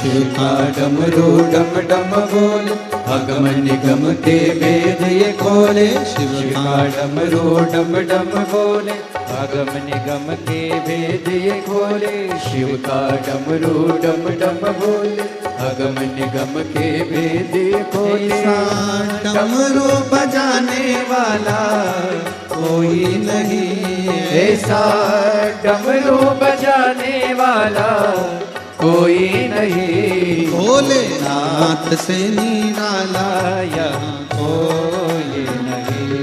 शिव का डमरू डम डम बोल, अगम निगम के वेद ये खोले, शिव का डमरू डम डम बोले, अगम निगम के वेद ये खोले, शिव का डमरू डम डम बोले, अगम निगम के वेद ये खोले, डमरू बजाने वाला कोई नहीं, ऐसा डमरू बजाने वाला कोई नहीं, भोलेनाथ से निराला यहाँ कोई नहीं,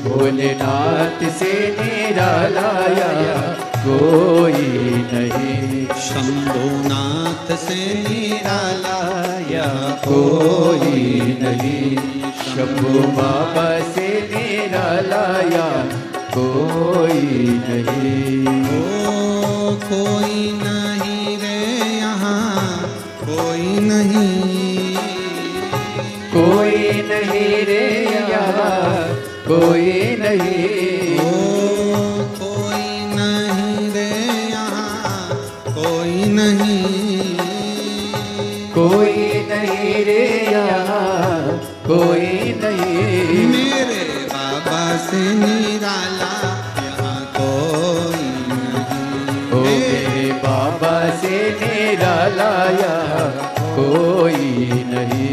भोलेनाथ से निराला यहाँ कोई नहीं, शंभुनाथ से निराला यहाँ कोई नहीं, शंभु बाबा से निराला यहाँ कोई नहीं, कोई नहीं रे यहाँ कोई नहीं, कोई नहीं रे यहाँ कोई नहीं, ओ कोई नहीं रे यहाँ कोई नहीं, कोई नहीं रे यहाँ कोई नहीं, मेरे बाबा से निराला यहाँ कोई नहीं, ओ मेरे बाबा से निराला यहाँ कोई नहीं।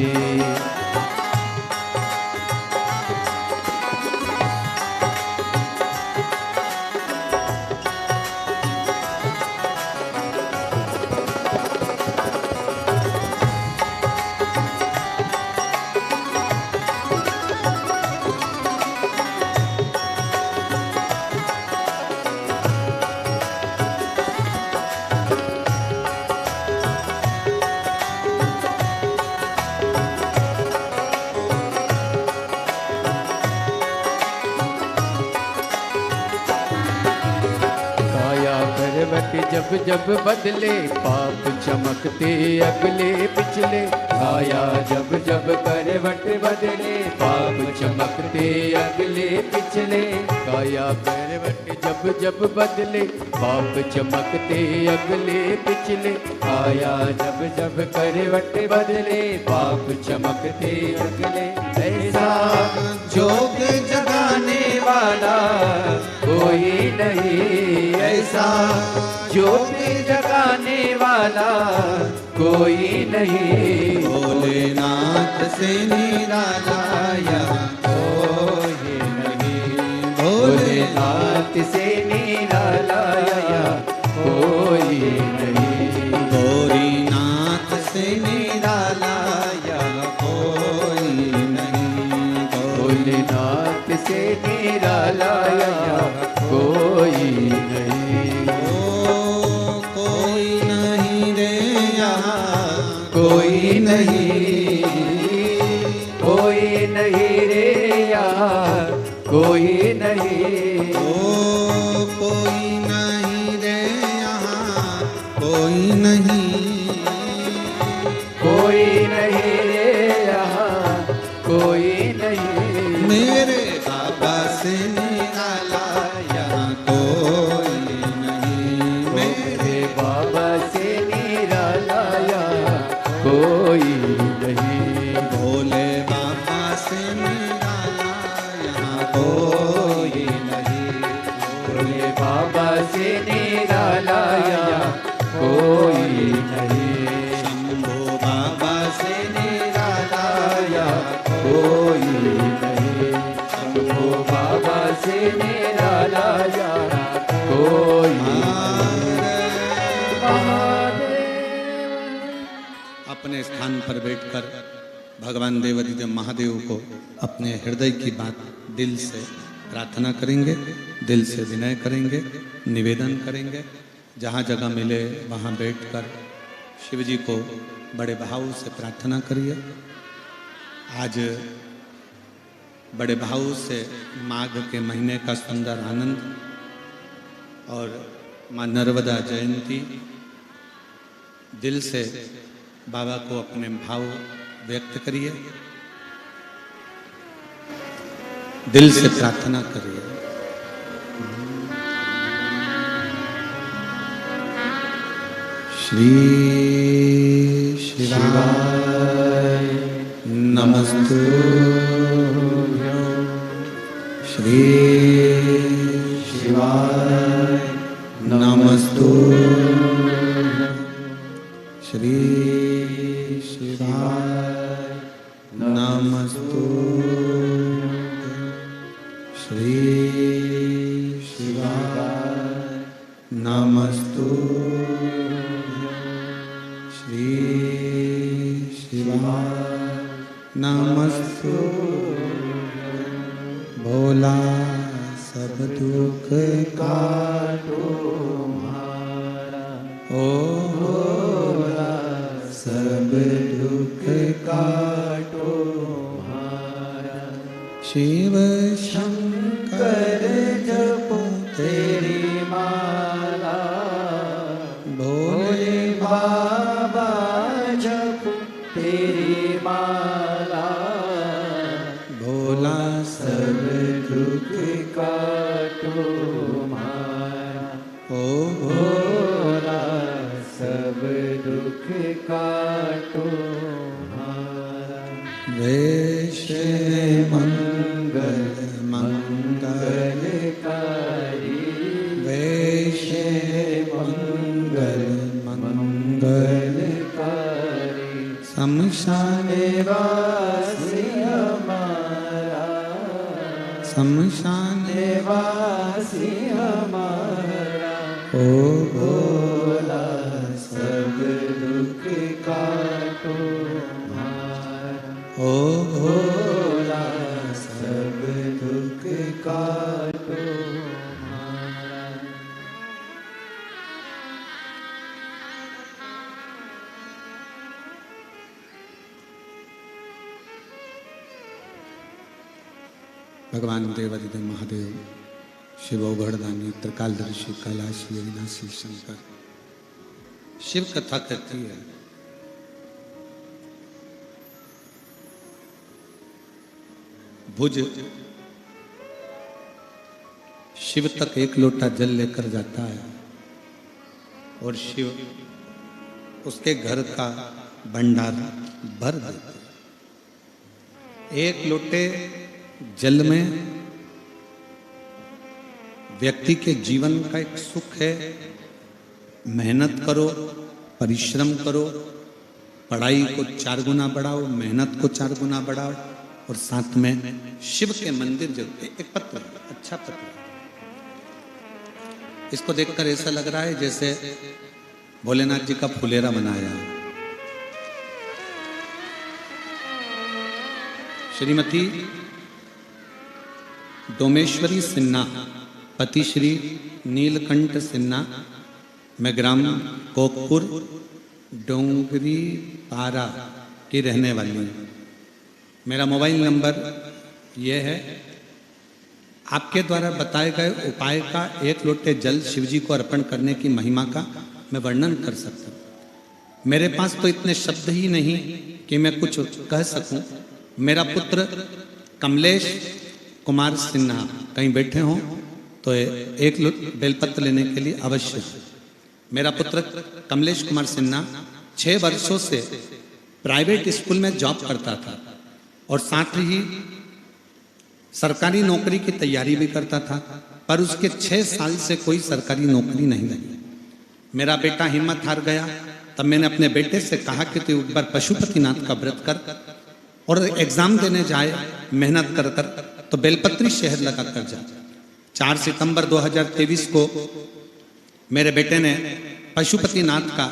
जब जब बदले पाप चमकते अगले पिछले, आया जब जब करवट बदले पाप चमकते अगले पिछले, काया करवट जब जब बदले पाप चमकते अगले पिछले, आया जब जब करवट बदले पाप चमकते अगले, ऐसा जोग जगाने वाला कोई नहीं, ऐसा ज्योति जगाने वाला कोई नहीं, भोलेनाथ से निराला यहाँ कोई नहीं, भोलेनाथ से निराला यहाँ कोई नहीं, गौरीनाथ से निराला यहाँ कोई नहीं, भोलेनाथ से निराला यहाँ कोई नहीं, कोई नहीं, कोई नहीं रे यहाँ कोई नहीं, ओ कोई नहीं रे यहाँ कोई नहीं, कोई नहीं रे यहाँ कोई नहीं, मेरे बाबा से निराला यहाँ कोई नहीं, मेरे बाबा से निराला यहाँ कोई नहीं, भोले बाबा से निराला यहाँ कोई नहीं, भोले बाबा से निराला यहाँ कोई नहीं, शंभो बाबा से निराला यहाँ कोई नहीं, शंभो बाबा से निराला यहाँ कोई नहीं। अपने स्थान पर बैठकर भगवान देवाधिदेव महादेव को अपने हृदय की बात दिल से प्रार्थना करेंगे, दिल से विनय करेंगे, निवेदन करेंगे। जहाँ जगह मिले वहाँ बैठकर शिव जी को बड़े भाव से प्रार्थना करिए। आज बड़े भाव से माघ के महीने का सुंदर आनंद और माँ नर्मदा जयंती, दिल से बाबा को अपने भाव व्यक्त करिए, दिल से प्रार्थना करिए। श्री शिवाय नमस्तु, श्री शिवाय नमस्तु, श्री शिवाय नमस्तु, श्री शिवाय नमस्तु, श्री शिवाय नमस्तु। भोला सब दुख काटो हमारा, ओ भोला सब दुख काटो हमारा। शिव शंकर जपो तेरी माला, निवासी हमारा, शमशान निवासी हमारा, ओ भोला सब दुख काटो हमारा, ओ भोला सब दुख काटो हमारा। भगवान देवादिदेव महादेव शिव औघड़दानी त्रिकालदर्शी कैलाशी अविनाशी शंकर शिव कथा कहती है भुज शिव तक एक लोटा जल लेकर जाता है और शिव उसके घर का भंडार भर देते हैं। एक लोटे जल में व्यक्ति के जीवन का एक सुख है। मेहनत करो, परिश्रम करो, पढ़ाई को 4 गुना बढ़ाओ, मेहनत को 4 गुना बढ़ाओ और साथ में शिव के मंदिर जो एक पत्र, अच्छा पत्र, इसको देखकर ऐसा लग रहा है जैसे भोलेनाथ जी का फुलेरा बनाया। श्रीमती डोमेश्वरी सिन्हा, पति श्री नीलकंठ सिन्हा, मैं ग्राम कोकपुर डोंगरी पारा की रहने वाली हूँ। मेरा मोबाइल नंबर यह है। आपके द्वारा बताए गए उपाय का 1 लोटे जल शिवजी को अर्पण करने की महिमा का मैं वर्णन कर सकता हूँ। मेरे पास तो इतने शब्द ही नहीं कि मैं कुछ कह सकूं। मेरा पुत्र कमलेश कुमार सिन्हा कहीं बैठे हों तो 1 बेलपत्र लेने के लिए अवश्य। मेरा पुत्र कमलेश कुमार सिन्हा 6 वर्षों से प्राइवेट स्कूल में जॉब करता था और साथ ही सरकारी नौकरी की तैयारी भी करता था, पर उसके 6 साल से कोई सरकारी नौकरी नहीं लगी। मेरा बेटा हिम्मत हार गया। तब मैंने अपने बेटे से कहा कि तू एक बार पशुपतिनाथ का व्रत कर और एग्जाम देने जाए, मेहनत कर कर तो बेलपत्री शहर लगा कर जा। 4 सितंबर 2023 को मेरे बेटे ने पशुपतिनाथ का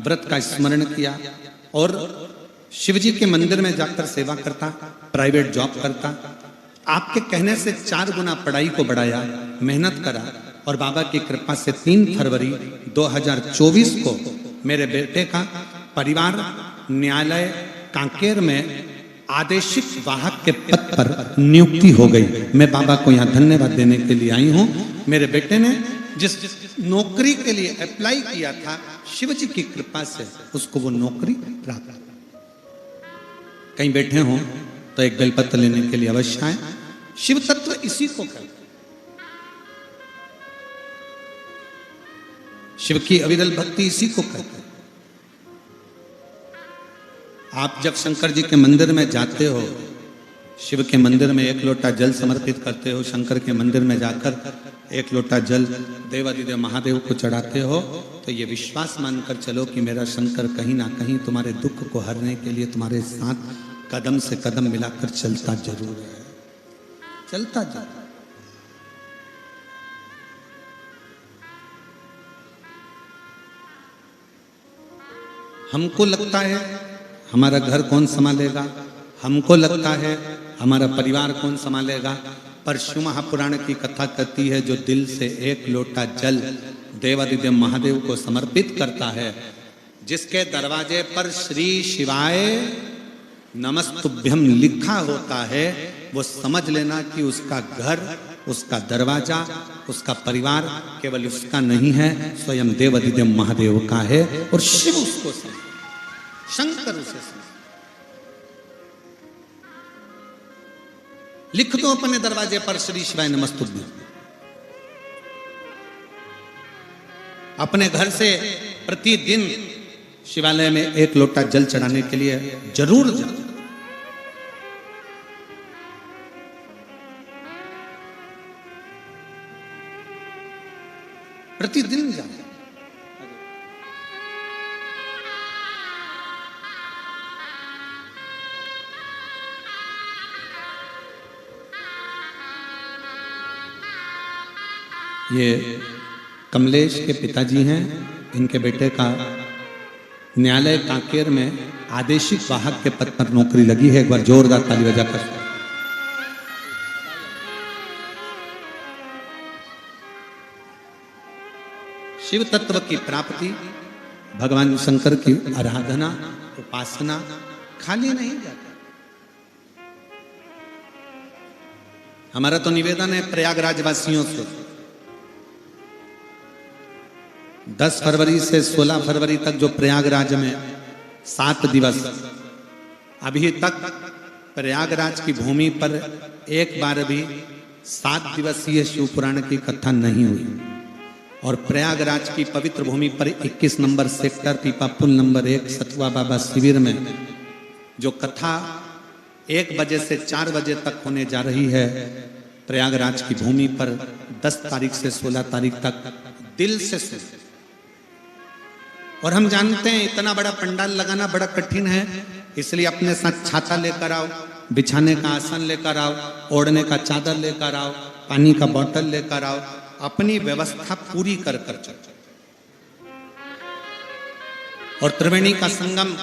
व्रत का स्मरण किया और शिवजी के मंदिर में जाकर सेवा करता, प्राइवेट जॉब करता। आपके कहने से 4 गुना पढ़ाई को बढ़ाया, मेहनत करा और बाबा की कृपा से 3 फरवरी 2024 को मेरे बेटे का परिवार न्यायालय कांकेर में आदेशिक वाहक के पद पर नियुक्ति हो गई। मैं बाबा को यहाँ धन्यवाद देने के लिए आई हूँ। मेरे बेटे ने जिस नौकरी के लिए अप्लाई किया था, शिवजी की कृपा से उसको वो नौकरी प्राप्त। कहीं बैठे हों तो एक बेलपत्र लेने के लिए अवश्य आए। शिव तत्व इसी को कहते हैं। शिव की अविरल भक्ति इसी को कहते हैं। आप जब शंकर जी के मंदिर में जाते हो, शिव के मंदिर में 1 लोटा जल समर्पित करते हो, शंकर के मंदिर में जाकर 1 लोटा जल देवादिदेव महादेव को चढ़ाते हो, तो ये विश्वास मानकर चलो कि मेरा शंकर कहीं ना कहीं तुम्हारे दुख को हरने के लिए तुम्हारे साथ कदम से कदम मिलाकर चलता जरूर है, चलता जरूर। हमको लगता है हमारा घर कौन संभालेगा, हमको लगता है हमारा परिवार कौन संभालेगा, पर शिव महापुराण की कथा कहती है जो दिल से 1 लोटा जल देवादिदेव महादेव को समर्पित करता है, जिसके दरवाजे पर श्री शिवाय नमस्तुभ्यम लिखा होता है, वो समझ लेना कि उसका घर, उसका दरवाजा, उसका परिवार केवल उसका नहीं है, स्वयं देवादिदेव महादेव का है और शिव उसको समझ, शंकर उसे समझ। लिख दो अपने दरवाजे पर श्री शिवाय नमस्तुभ्यम। अपने घर से प्रतिदिन शिवालय में 1 लोटा जल चढ़ाने के लिए जरूर जाओ। प्रतिदिन जाओ। ये कमलेश के पिताजी हैं, इनके बेटे का न्यायालय कांकेर में आदेशिक वाहक के पद पर नौकरी लगी है। एक बार जोरदार ताली बजाकर। शिव तत्व की प्राप्ति, भगवान शंकर की आराधना, उपासना खाली नहीं जाता। हमारा तो निवेदन है प्रयागराज वासियों से, 10 फरवरी से 16 फरवरी तक जो प्रयागराज में 7 दिवस, अभी तक प्रयागराज की भूमि पर एक बार भी 7 दिवसीय शिव पुराण की कथा नहीं हुई। और प्रयागराज की पवित्र भूमि पर 21 नंबर सेक्टर पीपा पुल नंबर 1 सतुआ बाबा शिविर में जो कथा 1 बजे से 4 बजे तक होने जा रही है, प्रयागराज की भूमि पर 10 तारीख से 16 तारीख तक दिल से सुन। और हम जानते हैं इतना बड़ा पंडाल लगाना बड़ा कठिन है, इसलिए अपने साथ छाता लेकर आओ, बिछाने का आसन लेकर आओ, ओढ़ने का चादर लेकर आओ, पानी का बोतल लेकर आओ, अपनी व्यवस्था पूरी कर चलो। और त्रिवेणी का संगम,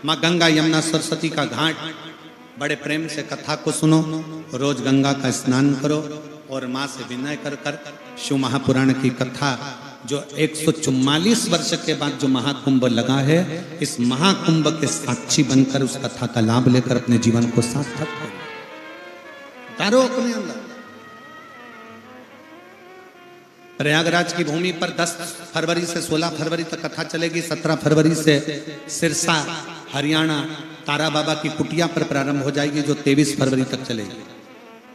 माँ गंगा यमुना सरस्वती का घाट, बड़े प्रेम से कथा को सुनो, रोज गंगा का स्नान करो और माँ से विनय कर शिव महापुराण की कथा जो 144 वर्ष के बाद जो महाकुंभ लगा है, इस महाकुंभ के साक्षी बनकर उस कथा का लाभ लेकर अपने जीवन को सार्थक करो अपने अंदर। प्रयागराज की भूमि पर 10 फरवरी से 16 फरवरी तक कथा चलेगी। 17 फरवरी से सिरसा हरियाणा तारा बाबा की कुटिया पर प्रारंभ हो जाएगी जो 23 फरवरी तक चलेगी।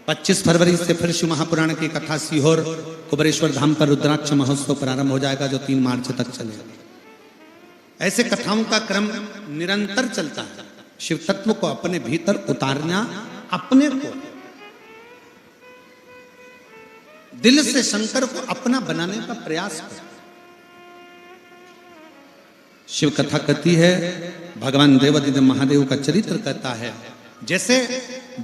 25 फरवरी से फिर शिव महापुराण की कथा सीहोर कुबरेश्वर धाम पर रुद्राक्ष महोत्सव प्रारंभ हो जाएगा जो 3 मार्च तक चलेगा। ऐसे कथाओं का क्रम निरंतर चलता है। शिव तत्व को अपने भीतर उतारना, अपने को दिल से शंकर को अपना बनाने का प्रयास करो। शिव कथा कहती है, भगवान देवादिदेव महादेव का चरित्र कहता है, जैसे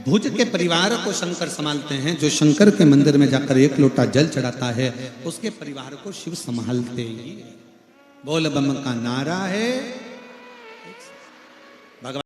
भुज के परिवार को शंकर संभालते हैं, जो शंकर के मंदिर में जाकर 1 लोटा जल चढ़ाता है उसके परिवार को शिव संभालते ही। बोल बम का नारा है,